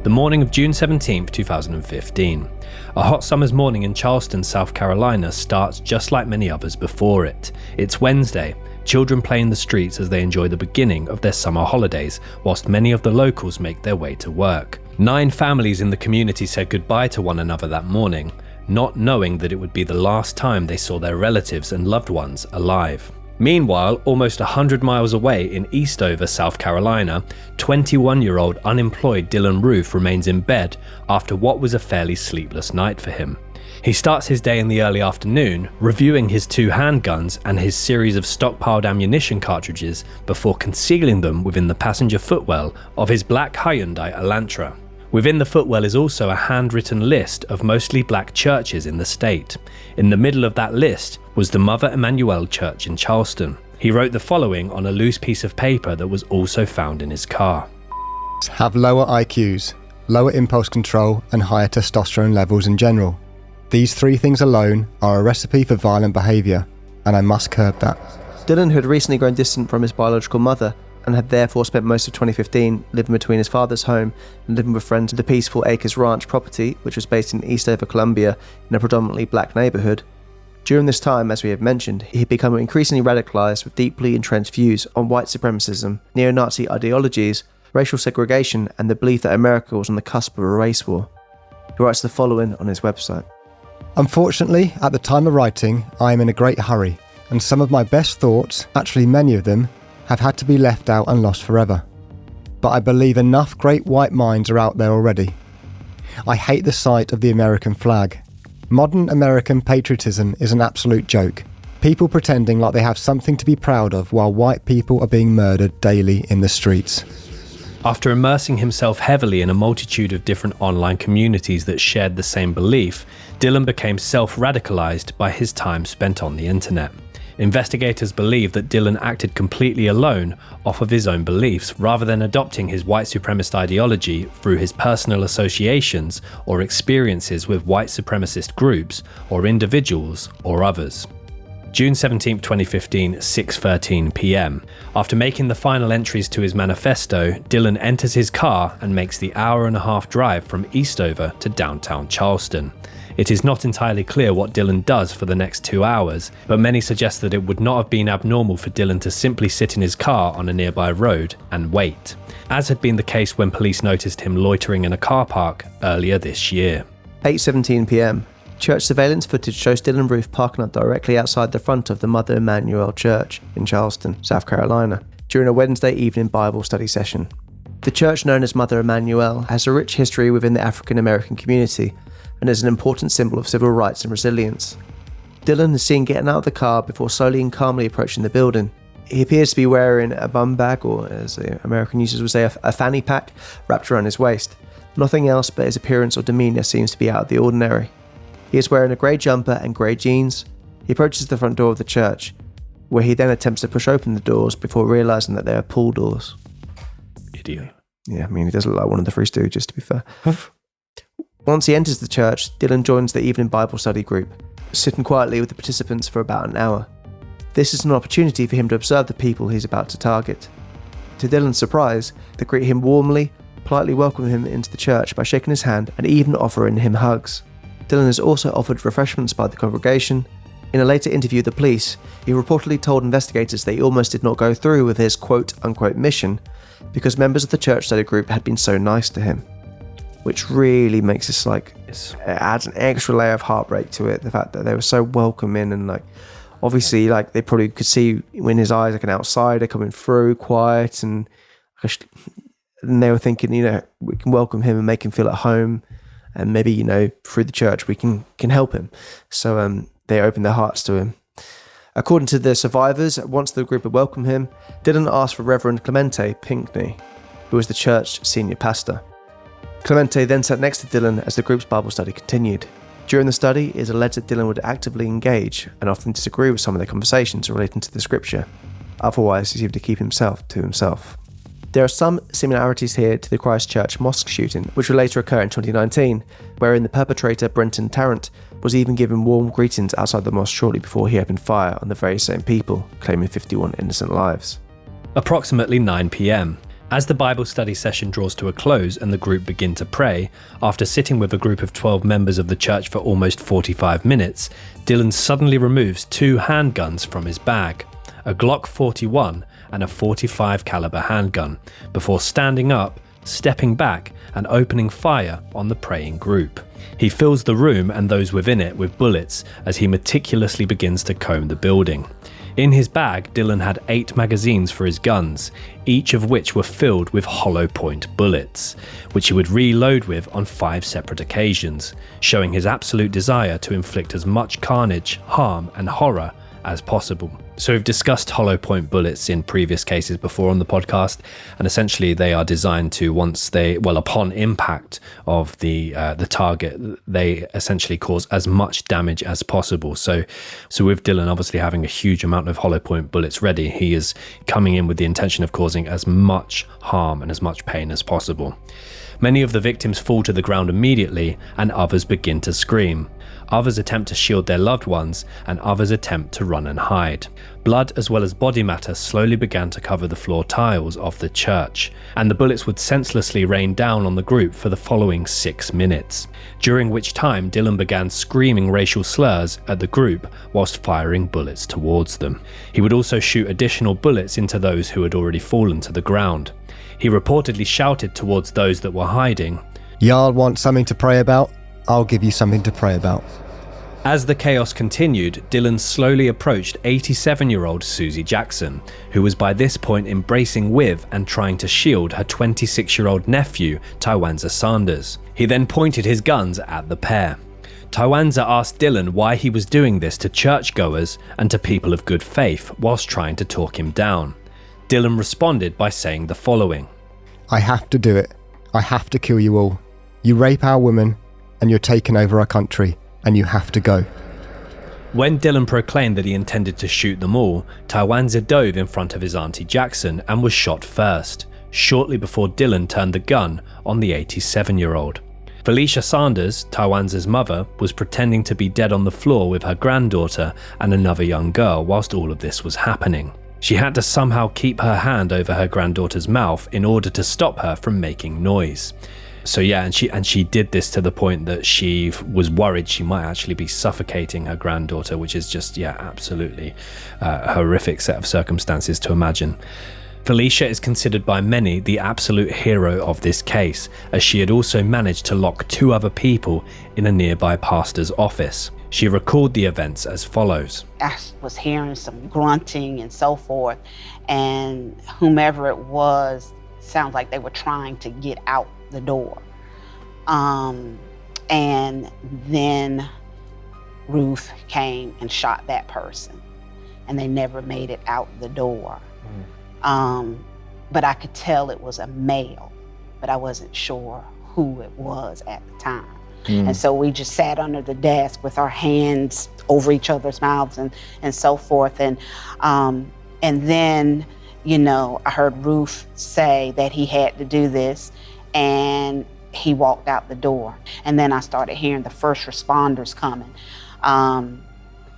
The morning of June 17th, 2015. A hot summer's morning in Charleston, South Carolina starts just like many others before it. It's Wednesday. Children play in the streets as they enjoy the beginning of their summer holidays, whilst many of the locals make their way to work. 9 families in the community said goodbye to one another that morning, not knowing that it would be the last time they saw their relatives and loved ones alive. Meanwhile, almost 100 miles away in Eastover, South Carolina, 21-year-old unemployed Dylann Roof remains in bed after what was a fairly sleepless night for him. He starts his day in the early afternoon, reviewing his 2 handguns and his series of stockpiled ammunition cartridges before concealing them within the passenger footwell of his black Hyundai Elantra. Within the footwell is also a handwritten list of mostly black churches in the state. In the middle of that list was the Mother Emanuel Church in Charleston. He wrote the following on a loose piece of paper that was also found in his car. Have lower IQs, lower impulse control, and higher testosterone levels in general. These 3 things alone are a recipe for violent behaviour, and I must curb that. Dylann, who had recently grown distant from his biological mother and had therefore spent most of 2015 living between his father's home and living with friends at the Peaceful Acres Ranch property, which was based in Eastover, Columbia, in a predominantly black neighbourhood. During this time, as we have mentioned, he had become increasingly radicalised with deeply entrenched views on white supremacism, neo-Nazi ideologies, racial segregation, and the belief that America was on the cusp of a race war. He writes the following on his website. Unfortunately, at the time of writing, I am in a great hurry, and some of my best thoughts, actually many of them, have had to be left out and lost forever. But I believe enough great white minds are out there already. I hate the sight of the American flag. Modern American patriotism is an absolute joke. People pretending like they have something to be proud of while white people are being murdered daily in the streets. After immersing himself heavily in a multitude of different online communities that shared the same belief, Dylann became self-radicalized by his time spent on the internet. Investigators believe that Dylann acted completely alone off of his own beliefs rather than adopting his white supremacist ideology through his personal associations or experiences with white supremacist groups or individuals or others. June 17, 2015, 6:13 p.m. After making the final entries to his manifesto, Dylann enters his car and makes the hour-and-a-half drive from Eastover to downtown Charleston. It is not entirely clear what Dylann does for the next 2 hours, but many suggest that it would not have been abnormal for Dylann to simply sit in his car on a nearby road and wait, as had been the case when police noticed him loitering in a car park earlier this year. 8:17 p.m. Church surveillance footage shows Dylann Roof parking up directly outside the front of the Mother Emanuel Church in Charleston, South Carolina, during a Wednesday evening Bible study session. The church, known as Mother Emanuel, has a rich history within the African American community and is an important symbol of civil rights and resilience. Dylann is seen getting out of the car before slowly and calmly approaching the building. He appears to be wearing a bum bag, or as the American users would say, a fanny pack wrapped around his waist. Nothing else but his appearance or demeanour seems to be out of the ordinary. He is wearing a grey jumper and grey jeans. He approaches the front door of the church, where he then attempts to push open the doors before realising that they are pull doors. Idiot. Yeah, I mean, he does look like one of the Three Stooges, to be fair. Once he enters the church, Dylann joins the evening Bible study group, sitting quietly with the participants for about an hour. This is an opportunity for him to observe the people he's about to target. To Dylann's surprise, they greet him warmly, politely welcome him into the church by shaking his hand and even offering him hugs. Dylann is also offered refreshments by the congregation. In a later interview with the police, he reportedly told investigators that he almost did not go through with his quote-unquote mission because members of the church study group had been so nice to him. Which really makes this it adds an extra layer of heartbreak to it. The fact that they were so welcoming and obviously they probably could see in his eyes like an outsider coming through, quiet, and they were thinking, we can welcome him and make him feel at home, and maybe through the church we can help him. So they opened their hearts to him. According to the survivors, once the group had welcomed him, Dylann asked for Reverend Clemente Pinckney, who was the church senior pastor. Clemente then sat next to Dylann as the group's Bible study continued. During the study, it is alleged that Dylann would actively engage and often disagree with some of their conversations relating to the scripture. Otherwise, he seemed to keep himself to himself. There are some similarities here to the Christchurch mosque shooting, which would later occur in 2019, wherein the perpetrator, Brenton Tarrant, was even given warm greetings outside the mosque shortly before he opened fire on the very same people, claiming 51 innocent lives. Approximately 9 p.m. As the Bible study session draws to a close and the group begin to pray, after sitting with a group of 12 members of the church for almost 45 minutes, Dylann suddenly removes 2 handguns from his bag, a Glock 41 and a .45 caliber handgun, before standing up, stepping back and opening fire on the praying group. He fills the room and those within it with bullets as he meticulously begins to comb the building. In his bag, Dylann had 8 magazines for his guns, each of which were filled with hollow point bullets, which he would reload with on 5 separate occasions, showing his absolute desire to inflict as much carnage, harm and horror as possible. So we've discussed hollow point bullets in previous cases before on the podcast, and essentially they are designed to, upon impact of the target, they essentially cause as much damage as possible. So with Dylann obviously having a huge amount of hollow point bullets ready, he is coming in with the intention of causing as much harm and as much pain as possible. Many of the victims fall to the ground immediately, and others begin to scream. Others attempt to shield their loved ones, and others attempt to run and hide. Blood as well as body matter slowly began to cover the floor tiles of the church, and the bullets would senselessly rain down on the group for the following 6 minutes, during which time Dylann began screaming racial slurs at the group whilst firing bullets towards them. He would also shoot additional bullets into those who had already fallen to the ground. He reportedly shouted towards those that were hiding, "Y'all want something to pray about? I'll give you something to pray about." As the chaos continued, Dylann slowly approached 87-year-old Susie Jackson, who was by this point embracing with and trying to shield her 26-year-old nephew, Tywanza Sanders. He then pointed his guns at the pair. Tywanza asked Dylann why he was doing this to churchgoers and to people of good faith whilst trying to talk him down. Dylann responded by saying the following: "I have to do it. I have to kill you all. You rape our women and you're taking over our country. And you have to go." When Dylann proclaimed that he intended to shoot them all, Tywanza dove in front of his auntie Jackson and was shot first, shortly before Dylann turned the gun on the 87-year-old. Felicia Sanders, Tywanza's mother, was pretending to be dead on the floor with her granddaughter and another young girl whilst all of this was happening. She had to somehow keep her hand over her granddaughter's mouth in order to stop her from making noise. So yeah, and she did this to the point that she was worried she might actually be suffocating her granddaughter, which is just, absolutely horrific set of circumstances to imagine. Felicia is considered by many the absolute hero of this case, as she had also managed to lock 2 other people in a nearby pastor's office. She recalled the events as follows. I was hearing some grunting and so forth, and whomever it was, sounds like they were trying to get out the door. And then Ruth came and shot that person. and they never made it out the door. But I could tell it was a male, but I wasn't sure who it was at the time. And so we just sat under the desk with our hands over each other's mouths and so forth. And then, you know, I heard Roof say that he had to do this, and he walked out the door. And then I started hearing the first responders coming.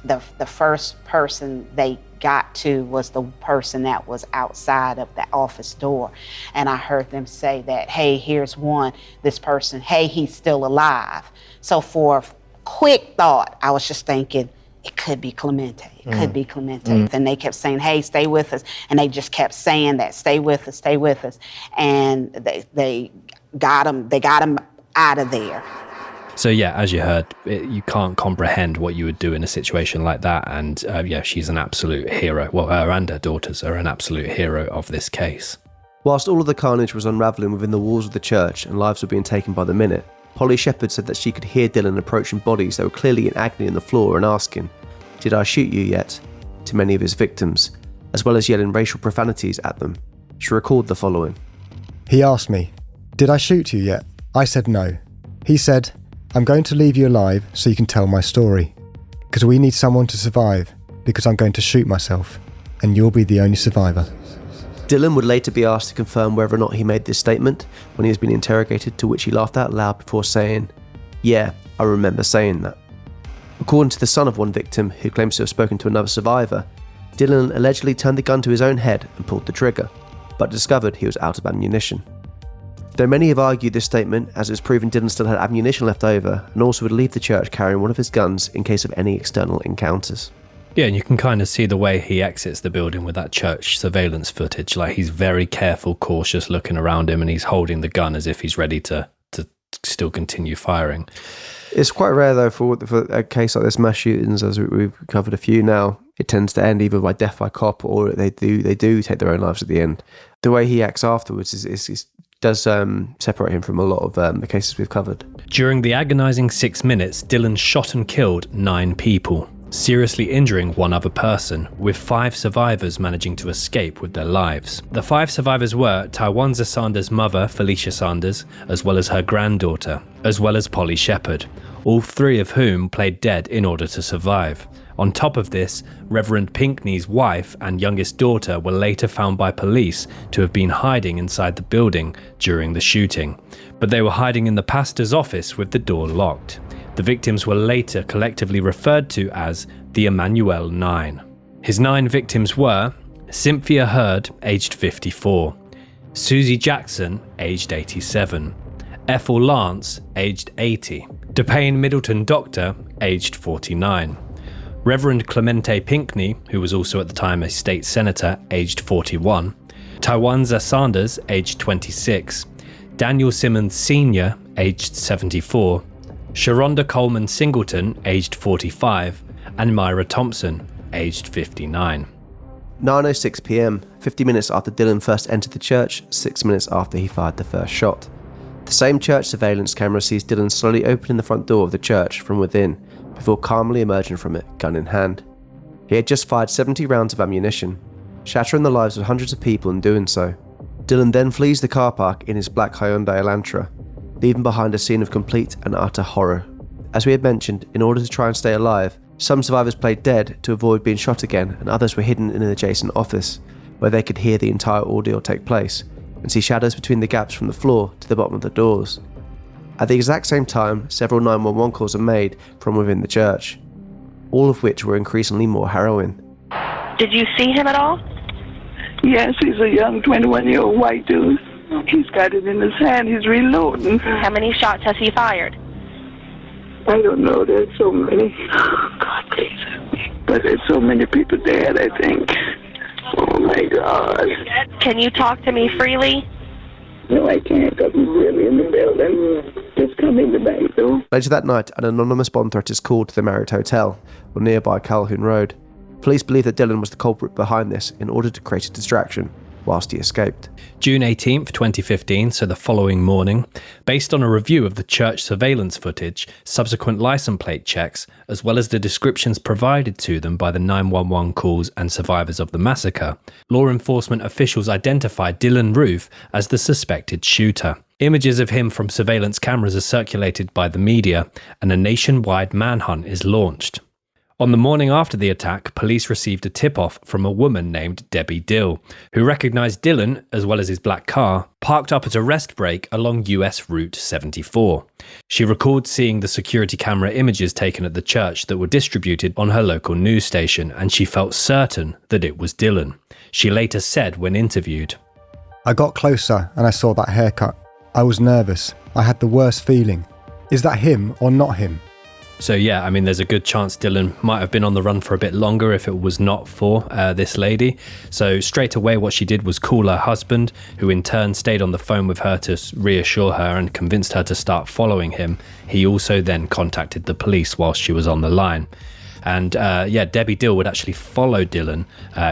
The first person they got to was the person that was outside of the office door. And I heard them say that, hey, here's one, this person, hey, he's still alive. So for a quick thought, I was just thinking, it could be Clemente, it could be Clemente. And they kept saying, hey, stay with us. And they just kept saying that, stay with us, stay with us. And they got him out of there. So yeah, as you heard, you can't comprehend what you would do in a situation like that. And yeah, she's an absolute hero. Well, her and her daughters are an absolute hero of this case. Whilst all of the carnage was unravelling within the walls of the church and lives were being taken by the minute, Polly Shepherd said that she could hear Dylann approaching bodies that were clearly in agony on the floor and asking, "Did I shoot you yet?" to many of his victims, as well as yelling racial profanities at them. She recalled the following. He asked me, "Did I shoot you yet?" I said no. He said, "I'm going to leave you alive so you can tell my story. Because we need someone to survive, because I'm going to shoot myself, and you'll be the only survivor." Dylann would later be asked to confirm whether or not he made this statement when he was being interrogated, to which he laughed out loud before saying, "Yeah, I remember saying that." According to the son of one victim, who claims to have spoken to another survivor, Dylann allegedly turned the gun to his own head and pulled the trigger, but discovered he was out of ammunition. Though many have argued this statement, as it was proven Dylann still had ammunition left over and also would leave the church carrying one of his guns in case of any external encounters. Yeah, and you can kind of see the way he exits the building with that church surveillance footage. Like, he's very careful, cautious, looking around him, and he's holding the gun as if he's ready to still continue firing. It's quite rare, though, for a case like this, mass shootings, as we've covered a few now, it tends to end either by death by cop or they do take their own lives at the end. The way he acts afterwards does separate him from a lot of the cases we've covered. During the agonising 6 minutes, Dylann shot and killed 9 people, seriously injuring one other person, with 5 survivors managing to escape with their lives. The 5 survivors were Tywanza Sanders' mother, Felicia Sanders, as well as her granddaughter, as well as Polly Shepherd, all 3 of whom played dead in order to survive. On top of this, Reverend Pinckney's wife and youngest daughter were later found by police to have been hiding inside the building during the shooting, but they were hiding in the pastor's office with the door locked. The victims were later collectively referred to as the Emanuel 9. His 9 victims were Cynthia Hurd, aged 54, Susie Jackson, aged 87, Ethel Lance, aged 80, DePayne Middleton Doctor, aged 49, Reverend Clemente Pinckney, who was also at the time a state senator, aged 41, Tywanza Sanders, aged 26, Daniel Simmons Sr., aged 74, Sharonda Coleman Singleton, aged 45, and Myra Thompson, aged 59. 9:06 p.m, 50 minutes after Dylann first entered the church, 6 minutes after he fired the first shot. The same church surveillance camera sees Dylann slowly opening the front door of the church from within, before calmly emerging from it, gun in hand. He had just fired 70 rounds of ammunition, shattering the lives of hundreds of people in doing so. Dylann then flees the car park in his black Hyundai Elantra, leaving behind a scene of complete and utter horror. As we had mentioned, in order to try and stay alive, some survivors played dead to avoid being shot again, and others were hidden in an adjacent office, where they could hear the entire ordeal take place, and see shadows between the gaps from the floor to the bottom of the doors. At the exact same time, several 911 calls are made from within the church, all of which were increasingly more harrowing. Did you see him at all? Yes, he's a young 21-year-old white dude. He's got it in his hand. He's reloading. How many shots has he fired? I don't know. There's so many. Oh, God, please help me. But there's so many people dead, I think. Oh, my God. Can you talk to me freely? No, I can't, because he's really in the building. Just come in the back door. Later that night, an anonymous bomb threat is called to the Marriott Hotel, on nearby Calhoun Road. Police believe that Dylann was the culprit behind this in order to create a distraction, whilst he escaped. June 18th, 2015, so the following morning, based on a review of the church surveillance footage, subsequent license plate checks, as well as the descriptions provided to them by the 911 calls and survivors of the massacre, law enforcement officials identified Dylann Roof as the suspected shooter. Images of him from surveillance cameras are circulated by the media, and a nationwide manhunt is launched. On the morning after the attack, police received a tip-off from a woman named Debbie Dill, who recognised Dylann, as well as his black car, parked up at a rest break along US Route 74. She recalled seeing the security camera images taken at the church that were distributed on her local news station, and she felt certain that it was Dylann. She later said when interviewed, "I got closer and I saw that haircut. I was nervous. I had the worst feeling. Is that him or not him?" So yeah, I mean, there's a good chance Dylann might have been on the run for a bit longer if it was not for this lady. So straight away what she did was call her husband, who in turn stayed on the phone with her to reassure her and convinced her to start following him. He also then contacted the police whilst she was on the line. And Debbie Dill would actually follow Dylann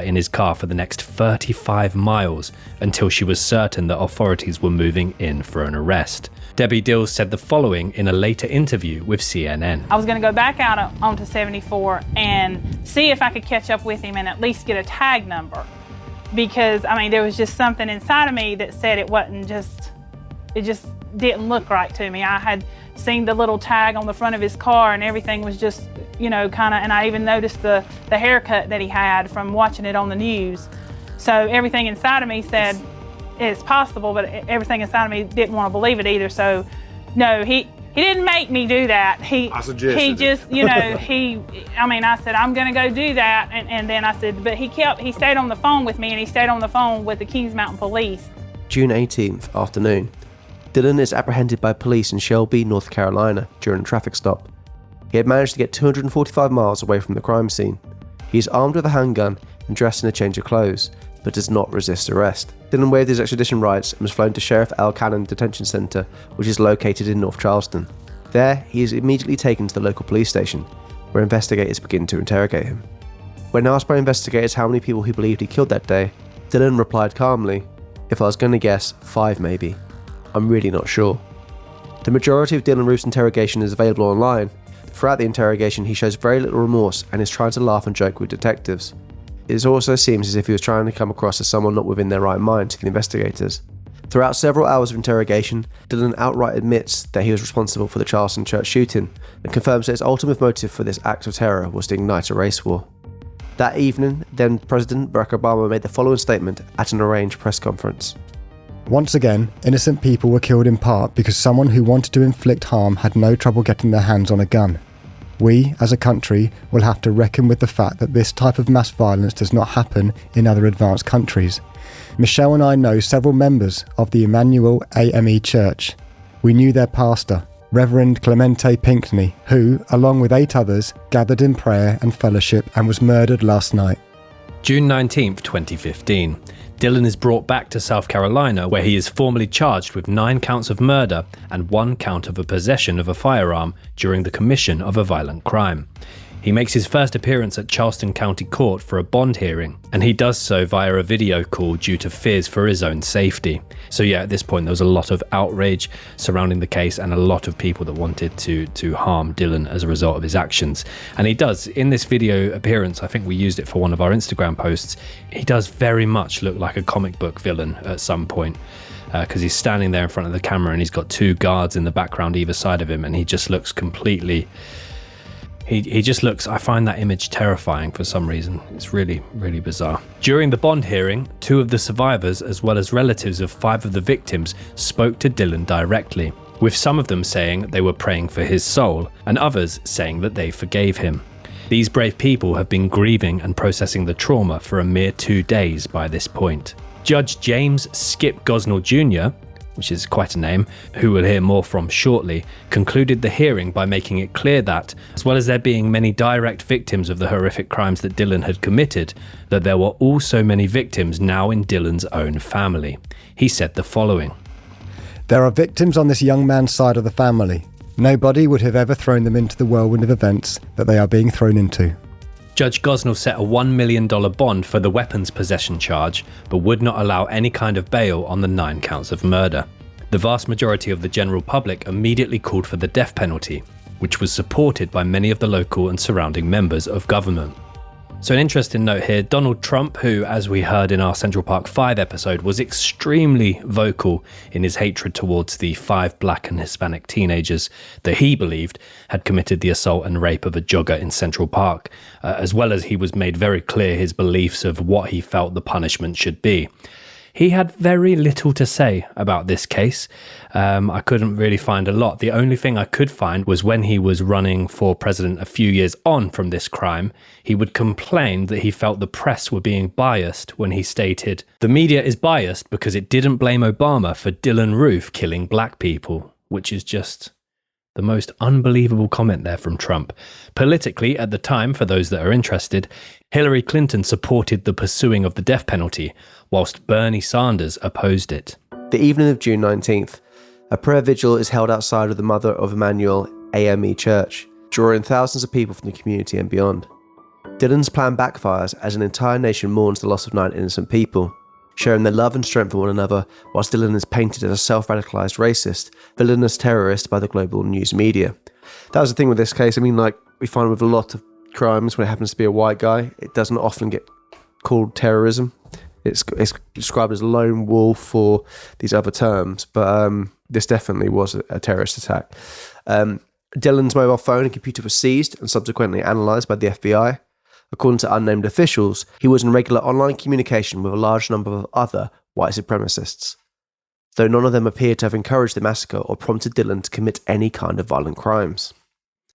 in his car for the next 35 miles until she was certain that authorities were moving in for an arrest. Debbie Dill said the following in a later interview with CNN. "I was going to go back out onto 74 and see if I could catch up with him and at least get a tag number. Because, I mean, there was just something inside of me that said it just didn't look right to me. I had seen the little tag on the front of his car and everything was just, kind of, and I even noticed the haircut that he had from watching it on the news. So everything inside of me said, it's possible, but everything inside of me didn't want to believe it either. So, no, he didn't make me do that. He just, I said, I'm going to go do that. And then I said, but he stayed on the phone with me, and he stayed on the phone with the Kings Mountain Police. June 18th afternoon. Dylann is apprehended by police in Shelby, North Carolina during a traffic stop. He had managed to get 245 miles away from the crime scene. He is armed with a handgun and dressed in a change of clothes, but does not resist arrest. Dylann waived his extradition rights and was flown to Sheriff L. Cannon Detention Center, which is located in North Charleston. There, he is immediately taken to the local police station, where investigators begin to interrogate him. When asked by investigators how many people he believed he killed that day, Dylann replied calmly, "If I was going to guess, 5 maybe. I'm really not sure." The majority of Dylann Roof's interrogation is available online. Throughout the interrogation, he shows very little remorse and is trying to laugh and joke with detectives. It also seems as if he was trying to come across as someone not within their right mind to the investigators. Throughout several hours of interrogation, Dylann outright admits that he was responsible for the Charleston church shooting and confirms that his ultimate motive for this act of terror was to ignite a race war. That evening, then President Barack Obama made the following statement at an arranged press conference. "Once again, innocent people were killed in part because someone who wanted to inflict harm had no trouble getting their hands on a gun. We, as a country, will have to reckon with the fact that this type of mass violence does not happen in other advanced countries. Michelle and I know several members of the Emanuel AME Church. We knew their pastor, Reverend Clemente Pinckney, who, along with 8 others, gathered in prayer and fellowship and was murdered last night." June 19th, 2015. Dylann is brought back to South Carolina, where he is formally charged with 9 counts of murder and 1 count of a possession of a firearm during the commission of a violent crime. He makes his first appearance at Charleston County Court for a bond hearing, and he does so via a video call due to fears for his own safety. So yeah, at this point there was a lot of outrage surrounding the case and a lot of people that wanted to harm Dylann as a result of his actions. And he does, in this video appearance, I think we used it for one of our Instagram posts, he does very much look like a comic book villain at some point. Because he's standing there in front of the camera and he's got 2 guards in the background either side of him, and he just looks completely... He just looks, I find that image terrifying for some reason. It's really, really bizarre. During the bond hearing, 2 of the survivors, as well as relatives of 5 of the victims, spoke to Dylann directly, with some of them saying they were praying for his soul, and others saying that they forgave him. These brave people have been grieving and processing the trauma for a mere 2 days by this point. Judge James Skip Gosnell Jr., which is quite a name, who we'll hear more from shortly, concluded the hearing by making it clear that, as well as there being many direct victims of the horrific crimes that Dylann had committed, that there were also many victims now in Dylann's own family. He said the following. "There are victims on this young man's side of the family. Nobody would have ever thrown them into the whirlwind of events that they are being thrown into. Judge Gosnell set a $1 million bond for the weapons possession charge, but would not allow any kind of bail on the 9 counts of murder. The vast majority of the general public immediately called for the death penalty, which was supported by many of the local and surrounding members of government. So an interesting note here, Donald Trump, who, as we heard in our Central Park 5 episode, was extremely vocal in his hatred towards the 5 black and Hispanic teenagers that he believed had committed the assault and rape of a jogger in Central Park, as well as he was made very clear his beliefs of what he felt the punishment should be. He had very little to say about this case. I couldn't really find a lot. The only thing I could find was when he was running for president a few years on from this crime, he would complain that he felt the press were being biased when he stated, "The media is biased because it didn't blame Obama for Dylann Roof killing black people," which is just the most unbelievable comment there from Trump. Politically, at the time, for those that are interested, Hillary Clinton supported the pursuing of the death penalty, whilst Bernie Sanders opposed it. The evening of June 19th, a prayer vigil is held outside of the Mother of Emanuel AME Church, drawing thousands of people from the community and beyond. Dylann's plan backfires as an entire nation mourns the loss of 9 innocent people, sharing their love and strength for one another, whilst Dylann is painted as a self-radicalised racist, villainous terrorist by the global news media. That was the thing with this case. I mean, like we find with a lot of crimes, when it happens to be a white guy, it doesn't often get called terrorism. It's described as lone wolf or these other terms, but this definitely was a terrorist attack. Dylann's mobile phone and computer were seized and subsequently analysed by the FBI. According to unnamed officials, he was in regular online communication with a large number of other white supremacists, though none of them appeared to have encouraged the massacre or prompted Dylann to commit any kind of violent crimes.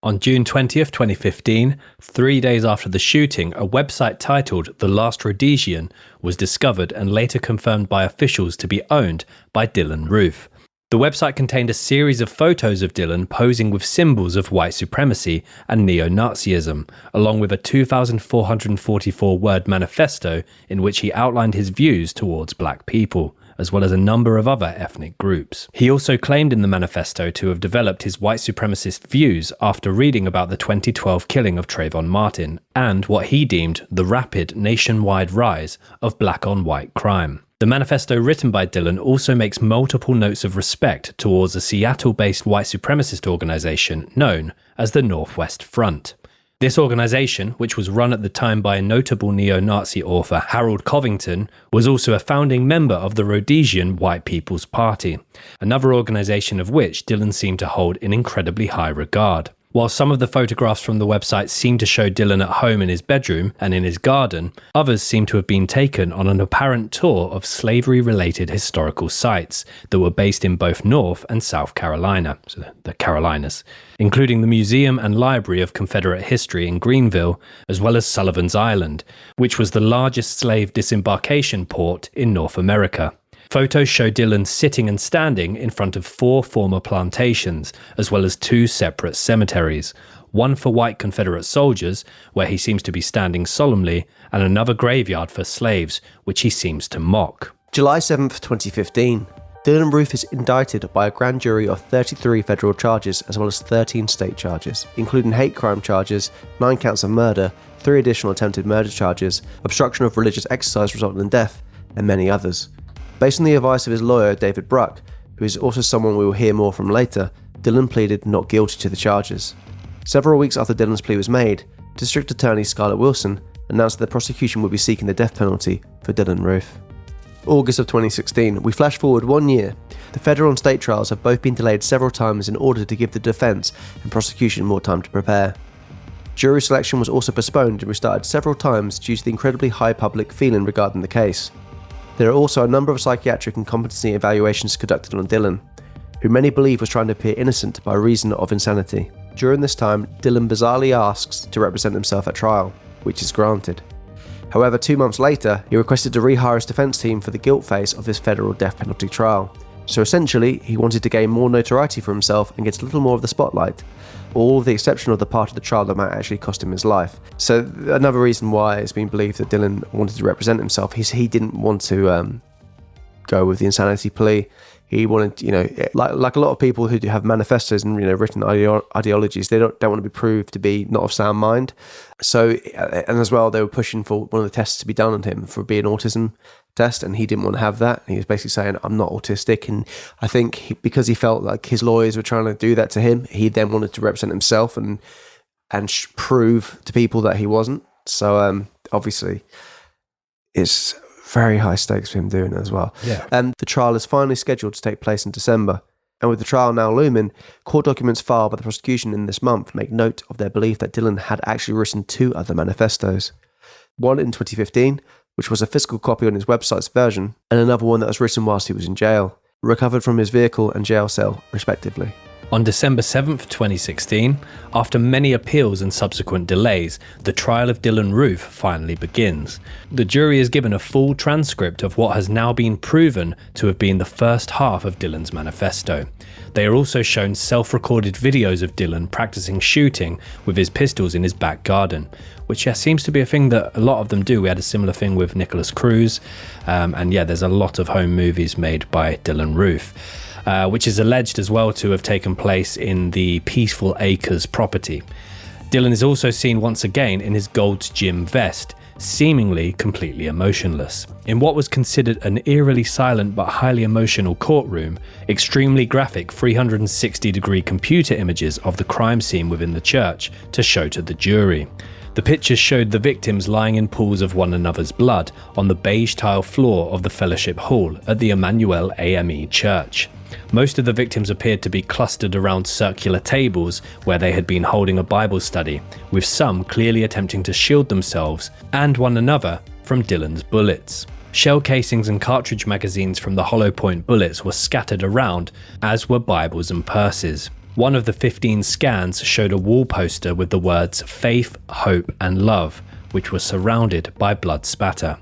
On June 20th, 2015, 3 days after the shooting, a website titled The Last Rhodesian was discovered and later confirmed by officials to be owned by Dylann Roof. The website contained a series of photos of Dylann posing with symbols of white supremacy and neo-Nazism, along with a 2,444-word manifesto in which he outlined his views towards black people, as well as a number of other ethnic groups. He also claimed in the manifesto to have developed his white supremacist views after reading about the 2012 killing of Trayvon Martin and what he deemed the rapid nationwide rise of black-on-white crime. The manifesto written by Dylann also makes multiple notes of respect towards a Seattle-based white supremacist organisation known as the Northwest Front. This organisation, which was run at the time by a notable neo-Nazi author Harold Covington, was also a founding member of the Rhodesian White People's Party, another organisation of which Dylann seemed to hold in incredibly high regard. While some of the photographs from the website seem to show Dylann at home in his bedroom and in his garden, others seem to have been taken on an apparent tour of slavery-related historical sites that were based in both North and South Carolina, so the Carolinas, including the Museum and Library of Confederate History in Greenville, as well as Sullivan's Island, which was the largest slave disembarkation port in North America. Photos show Dylann sitting and standing in front of 4 former plantations, as well as 2 separate cemeteries, one for white Confederate soldiers, where he seems to be standing solemnly, and another graveyard for slaves, which he seems to mock. July 7th, 2015. Dylann Roof is indicted by a grand jury of 33 federal charges as well as 13 state charges, including hate crime charges, 9 counts of murder, 3 additional attempted murder charges, obstruction of religious exercise resulting in death, and many others. Based on the advice of his lawyer, David Bruck, who is also someone we will hear more from later, Dylann pleaded not guilty to the charges. Several weeks after Dylann's plea was made, District Attorney Scarlett Wilson announced that the prosecution would be seeking the death penalty for Dylann Roof. August of 2016, we flash forward 1 year. The federal and state trials have both been delayed several times in order to give the defence and prosecution more time to prepare. Jury selection was also postponed and restarted several times due to the incredibly high public feeling regarding the case. There are also a number of psychiatric and competency evaluations conducted on Dylann, who many believe was trying to appear innocent by reason of insanity. During this time, Dylann bizarrely asks to represent himself at trial, which is granted. However, 2 months later, he requested to rehire his defence team for the guilt phase of his federal death penalty trial. So essentially, he wanted to gain more notoriety for himself and get a little more of the spotlight, all with the exception of the part of the trial that might actually cost him his life. So another reason why it's been believed that Dylann wanted to represent himself is he didn't want to go with the insanity plea. He wanted, like a lot of people who have manifestos and written ideologies, they don't want to be proved to be not of sound mind. So, and as well, they were pushing for one of the tests to be done on him for being autism test, and he didn't want to have that. He was basically saying, "I'm not autistic," and I think because he felt like his lawyers were trying to do that to him, he then wanted to represent himself and prove to people that he wasn't. So, obviously, it's very high stakes for him doing it as well. Yeah. And the trial is finally scheduled to take place in December. And with the trial now looming, court documents filed by the prosecution in this month make note of their belief that Dylann had actually written 2 other manifestos. One in 2015, which was a physical copy on his website's version, and another one that was written whilst he was in jail, recovered from his vehicle and jail cell, respectively. On December 7th, 2016, after many appeals and subsequent delays, the trial of Dylann Roof finally begins. The jury is given a full transcript of what has now been proven to have been the first half of Dylann's manifesto. They are also shown self-recorded videos of Dylann practicing shooting with his pistols in his back garden, which seems to be a thing that a lot of them do. We had a similar thing with Nicholas Cruz, and there's a lot of home movies made by Dylann Roof. Which is alleged as well to have taken place in the Peaceful Acres property. Dylann is also seen once again in his Gold's Gym vest, seemingly completely emotionless. In what was considered an eerily silent but highly emotional courtroom, extremely graphic 360-degree computer images of the crime scene within the church to show to the jury. The pictures showed the victims lying in pools of one another's blood on the beige tile floor of the fellowship hall at the Emanuel AME Church. Most of the victims appeared to be clustered around circular tables where they had been holding a Bible study, with some clearly attempting to shield themselves and one another from Dylann's bullets. Shell casings and cartridge magazines from the hollow point bullets were scattered around, as were Bibles and purses. One of the 15 scans showed a wall poster with the words "Faith, Hope and Love," which was surrounded by blood spatter.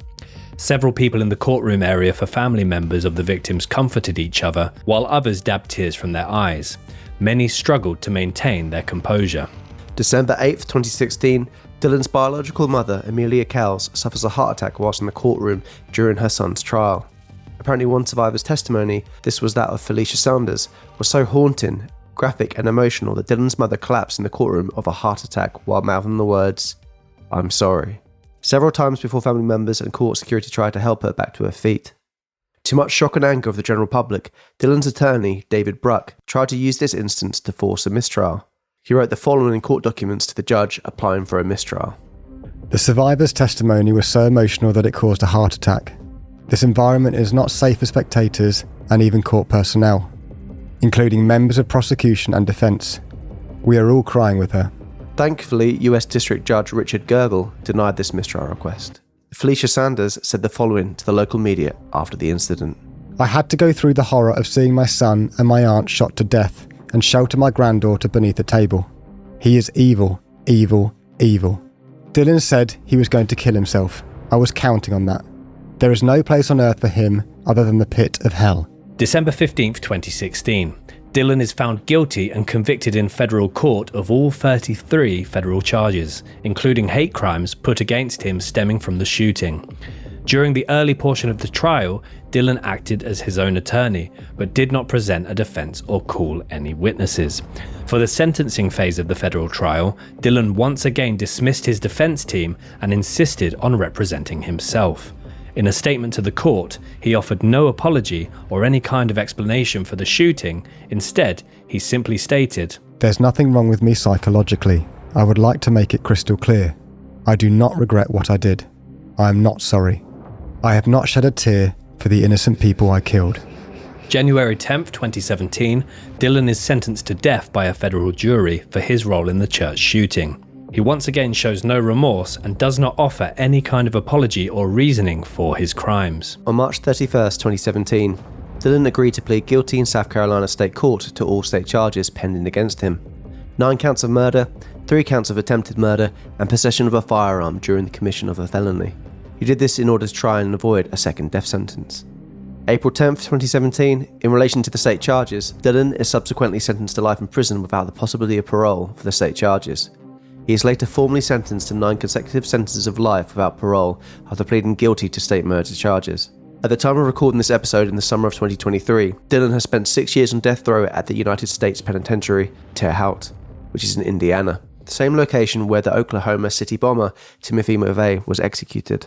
Several people in the courtroom area for family members of the victims comforted each other, while others dabbed tears from their eyes. Many struggled to maintain their composure. December 8th, 2016, Dylann's biological mother, Amelia Cowles, suffers a heart attack whilst in the courtroom during her son's trial. Apparently one survivor's testimony, this was that of Felicia Sanders, was so haunting, graphic and emotional that Dylann's mother collapsed in the courtroom of a heart attack while mouthing the words, "I'm sorry," several times before family members and court security tried to help her back to her feet. To much shock and anger of the general public, Dylann's attorney, David Bruck, tried to use this instance to force a mistrial. He wrote the following in court documents to the judge applying for a mistrial. The survivor's testimony was so emotional that it caused a heart attack. This environment is not safe for spectators and even court personnel, including members of prosecution and defence. We are all crying with her. Thankfully, US District Judge Richard Gergel denied this mistrial request. Felicia Sanders said the following to the local media after the incident. I had to go through the horror of seeing my son and my aunt shot to death and shelter my granddaughter beneath a table. He is evil, evil, evil. Dylann said he was going to kill himself. I was counting on that. There is no place on earth for him other than the pit of hell. December 15th, 2016. Dylann is found guilty and convicted in federal court of all 33 federal charges, including hate crimes put against him stemming from the shooting. During the early portion of the trial, Dylann acted as his own attorney, but did not present a defense or call any witnesses. For the sentencing phase of the federal trial, Dylann once again dismissed his defense team and insisted on representing himself. In a statement to the court, he offered no apology or any kind of explanation for the shooting. Instead, he simply stated, "There's nothing wrong with me psychologically. I would like to make it crystal clear. I do not regret what I did. I am not sorry. I have not shed a tear for the innocent people I killed." January 10th, 2017, Dylann is sentenced to death by a federal jury for his role in the church shooting. He once again shows no remorse and does not offer any kind of apology or reasoning for his crimes. On March 31st, 2017, Dylann agreed to plead guilty in South Carolina State Court to all state charges pending against him. 9 counts of murder, 3 counts of attempted murder, and possession of a firearm during the commission of a felony. He did this in order to try and avoid a second death sentence. April 10th, 2017, in relation to the state charges, Dylann is subsequently sentenced to life in prison without the possibility of parole for the state charges. He is later formally sentenced to 9 consecutive sentences of life without parole after pleading guilty to state murder charges. At the time of recording this episode in the summer of 2023, Dylann has spent 6 years on death row at the United States Penitentiary, Terre Haute, which is in Indiana, the same location where the Oklahoma City bomber Timothy McVeigh was executed.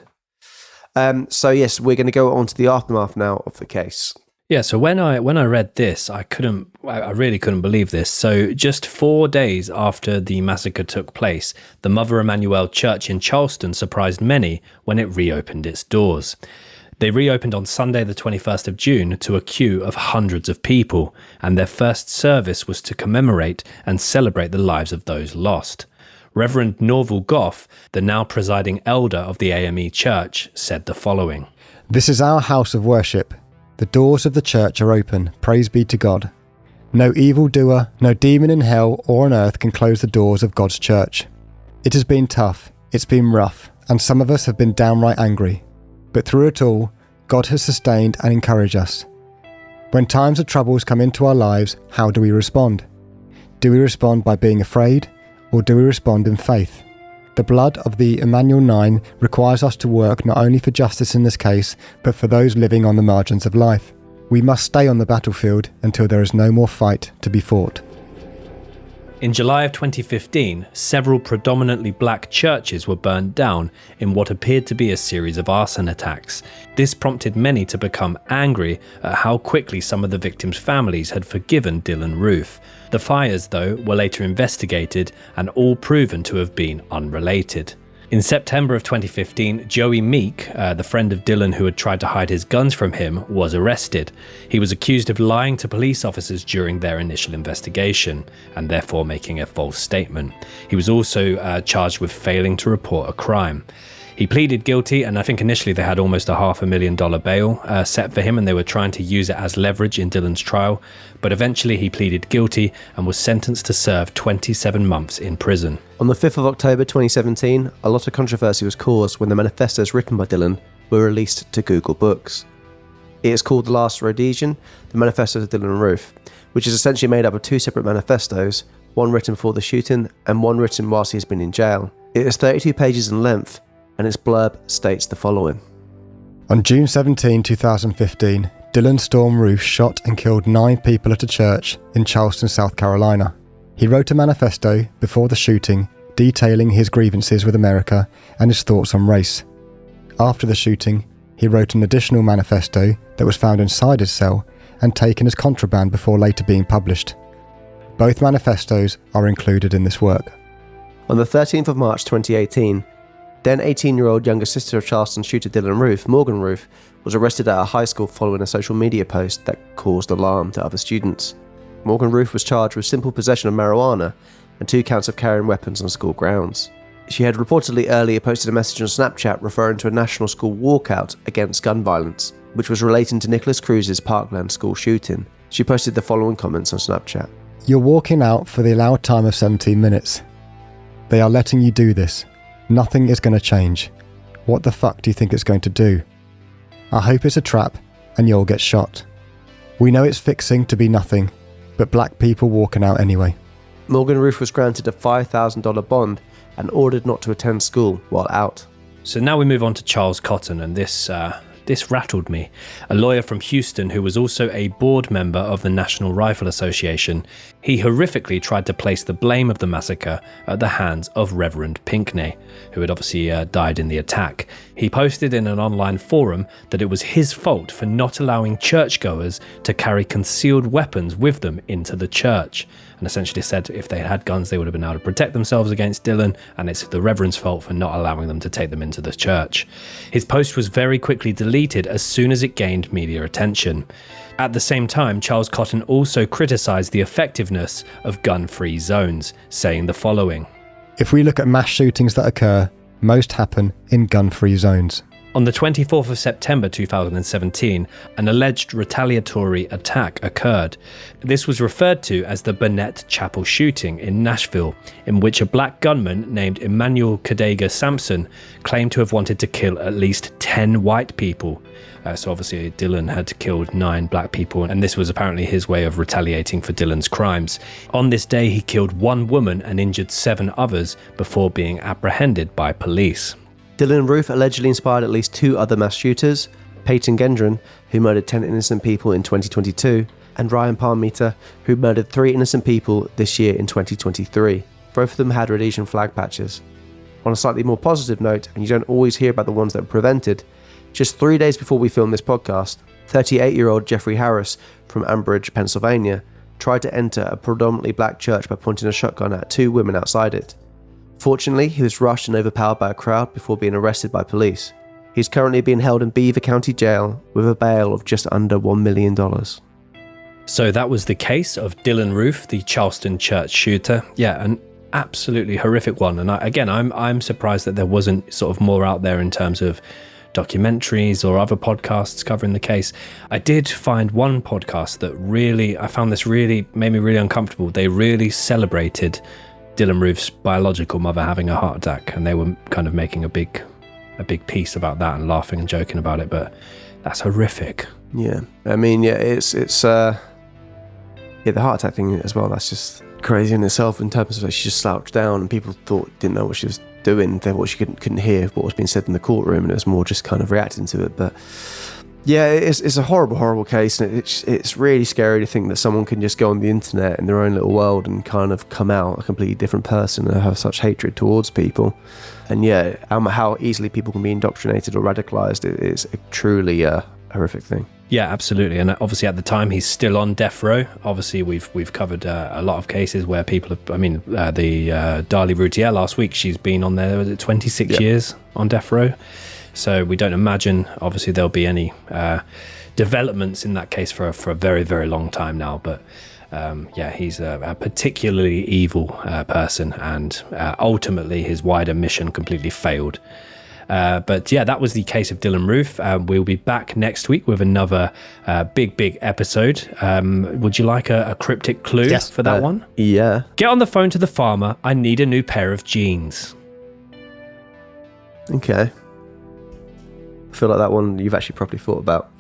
So yes, we're going to go on to the aftermath now of the case. Yeah, so when I read this, I really couldn't believe this. So just 4 days after the massacre took place, the Mother Emanuel Church in Charleston surprised many when it reopened its doors. They reopened on Sunday the 21st of June to a queue of hundreds of people, and their first service was to commemorate and celebrate the lives of those lost. Reverend Norval Goff, the now presiding elder of the AME Church, said the following. "This is our house of worship. The doors of the church are open, praise be to God. No evildoer, no demon in hell or on earth can close the doors of God's church. It has been tough, it's been rough, and some of us have been downright angry. But through it all, God has sustained and encouraged us. When times of troubles come into our lives, how do we respond? Do we respond by being afraid, or do we respond in faith? The blood of the Emanuel 9 requires us to work not only for justice in this case, but for those living on the margins of life. We must stay on the battlefield until there is no more fight to be fought." In July of 2015, several predominantly black churches were burned down in what appeared to be a series of arson attacks. This prompted many to become angry at how quickly some of the victims' families had forgiven Dylann Roof. The fires, though, were later investigated and all proven to have been unrelated. In September of 2015, Joey Meek, the friend of Dylann who had tried to hide his guns from him, was arrested. He was accused of lying to police officers during their initial investigation, and therefore making a false statement. He was also charged with failing to report a crime. He pleaded guilty, and I think initially they had almost a $500,000 bail set for him, and they were trying to use it as leverage in Dylann's trial, but eventually he pleaded guilty and was sentenced to serve 27 months in prison. On the 5th of October 2017, a lot of controversy was caused when the manifestos written by Dylann were released to Google Books. It is called The Last Rhodesian, the Manifesto of Dylann Roof, which is essentially made up of two separate manifestos, one written for the shooting and one written whilst he has been in jail. It is 32 pages in length, and its blurb states the following. On June 17, 2015, Dylann Storm Roof shot and killed 9 people at a church in Charleston, South Carolina. He wrote a manifesto before the shooting detailing his grievances with America and his thoughts on race. After the shooting, he wrote an additional manifesto that was found inside his cell and taken as contraband before later being published. Both manifestos are included in this work. On the 13th of March 2018, then 18-year-old younger sister of Charleston shooter Dylann Roof, Morgan Roof, was arrested at a high school following a social media post that caused alarm to other students. Morgan Roof was charged with simple possession of marijuana and 2 counts of carrying weapons on school grounds. She had reportedly earlier posted a message on Snapchat referring to a national school walkout against gun violence, which was relating to Nicholas Cruz's Parkland school shooting. She posted the following comments on Snapchat. "You're walking out for the allowed time of 17 minutes. They are letting you do this. Nothing is going to change. What the fuck do you think it's going to do? I hope it's a trap and you'll get shot. We know it's fixing to be nothing, but black people walking out anyway." Morgan Roof was granted a $5,000 bond and ordered not to attend school while out. So now we move on to Charles Cotton, and this rattled me. A lawyer from Houston who was also a board member of the National Rifle Association. He horrifically tried to place the blame of the massacre at the hands of Reverend Pinckney, who had obviously died in the attack. He posted in an online forum that it was his fault for not allowing churchgoers to carry concealed weapons with them into the church, and essentially said if they had guns they would have been able to protect themselves against Dylann, and it's the Reverend's fault for not allowing them to take them into the church. His post was very quickly deleted as soon as it gained media attention. At the same time, Charles Cotton also criticised the effectiveness of gun-free zones, saying the following. "If we look at mass shootings that occur, most happen in gun-free zones." On the 24th of September 2017, an alleged retaliatory attack occurred. This was referred to as the Burnett Chapel shooting in Nashville, in which a black gunman named Emanuel Kadega Sampson claimed to have wanted to kill at least 10 white people. So obviously Dylann had killed 9 black people, and this was apparently his way of retaliating for Dylann's crimes. On this day, he killed 1 woman and injured 7 others before being apprehended by police. Dylann Roof allegedly inspired at least 2 other mass shooters, Peyton Gendron, who murdered 10 innocent people in 2022, and Ryan Palmiter, who murdered 3 innocent people this year in 2023. Both of them had Rhodesian flag patches. On a slightly more positive note, and you don't always hear about the ones that were prevented, just 3 days before we filmed this podcast, 38-year-old Jeffrey Harris from Ambridge, Pennsylvania, tried to enter a predominantly black church by pointing a shotgun at 2 women outside it. Fortunately, he was rushed and overpowered by a crowd before being arrested by police. He's currently being held in Beaver County Jail with a bail of just under $1 million. So that was the case of Dylann Roof, the Charleston church shooter. Yeah, an absolutely horrific one. And I'm surprised that there wasn't sort of more out there in terms of documentaries or other podcasts covering the case. I did find one podcast that I found this really made me really uncomfortable. They really celebrated Dylann Roof's biological mother having a heart attack, and they were kind of making a big piece about that and laughing and joking about it. But that's horrific. Yeah, I mean, yeah, it's the heart attack thing as well. That's just crazy in itself. In terms of like, she just slouched down, and people didn't know what she was doing. They what she couldn't hear what was being said in the courtroom, and it was more just kind of reacting to it. But yeah, it's a horrible case, and it's really scary to think that someone can just go on the internet in their own little world and kind of come out a completely different person and have such hatred towards people. And yeah, how easily people can be indoctrinated or radicalized is truly a horrific thing. Yeah, absolutely. And obviously at the time he's still on death row. Obviously we've covered a lot of cases where people have, the Darlie Routier last week, she's been on there, was it 26 years on death row? So we don't imagine, obviously, there'll be any developments in that case for a very, very long time now. But he's a particularly evil person, and ultimately his wider mission completely failed. But yeah, that was the case of Dylann Roof. We'll be back next week with another big episode. Would you like a cryptic clue for that one? Yeah. Get on the phone to the farmer. I need a new pair of jeans. Okay. I feel like that one you've actually properly thought about.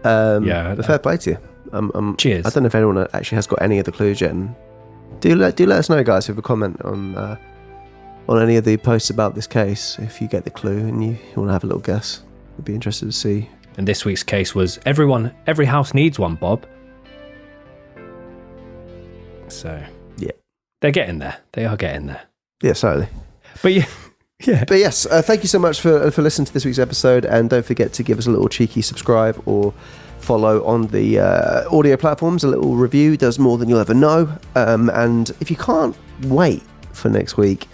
But fair play to you. Cheers. I don't know if anyone actually has got any of the clues yet. And do let us know, guys, if you comment on any of the posts about this case, if you get the clue and you want to have a little guess. I'd be interested to see. And this week's case was every house needs one, Bob. So yeah, they're getting there. They are getting there. Yeah, slowly. But yeah. Yeah. But yes, thank you so much for listening to this week's episode, and don't forget to give us a little cheeky subscribe or follow on the audio platforms. A little review does more than you'll ever know. And if you can't wait for next week,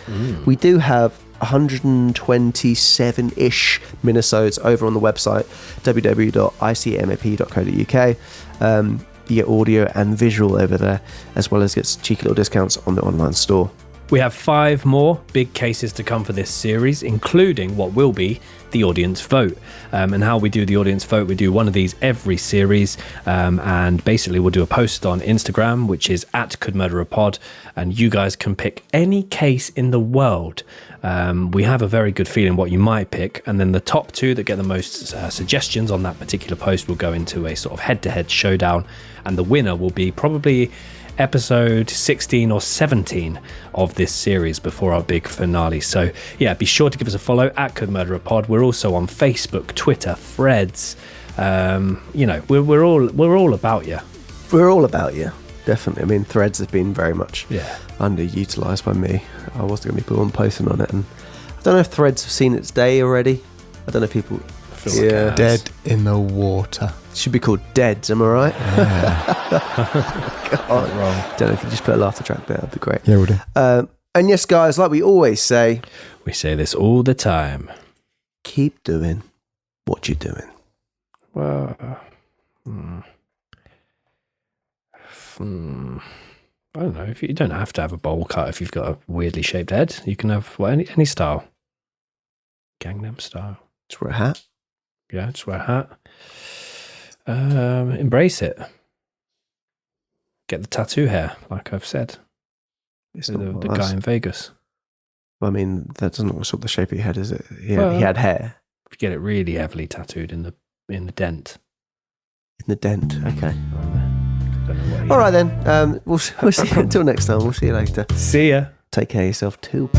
we do have 127-ish minisodes over on the website www.icmap.co.uk. You get audio and visual over there, as well as gets cheeky little discounts on the online store. We have 5 more big cases to come for this series, including what will be the audience vote. And how we do the audience vote, we do one of these every series, and basically we'll do a post on Instagram, which is @CouldMurderAPod, and you guys can pick any case in the world. We have a very good feeling what you might pick, and then the top 2 that get the most suggestions on that particular post will go into a sort of head-to-head showdown, and the winner will be probably episode 16 or 17 of this series before our big finale. So yeah, be sure to give us a follow @CouldMurderAPod. We're also on Facebook, Twitter, Threads. We're all about you. We're all about you, definitely. I mean, Threads has been very much underutilized by me. I was going to be put on posting on it, and I don't know if Threads have seen its day already. I don't know if people dead in the water. Should be called Deads, am I right? Yeah. God. Wrong. Don't know if you just put a laughter track there, that'd be great. Yeah, we'll do. And yes, guys, like we always say, we say this all the time. Keep doing what you're doing. Well, I don't know. If you don't have to have a bowl cut if you've got a weirdly shaped head. You can have any style. Gangnam style. Just wear a hat. Yeah, just wear a hat. Embrace it. Get the tattoo hair, like I've said. It's the guy in Vegas. Well, I mean, that doesn't look sort of the shape of your head, is it? He had hair. If you get it really heavily tattooed in the dent. In the dent, okay. All right then. We'll see. Until next time. We'll see you later. See ya. Take care of yourself too.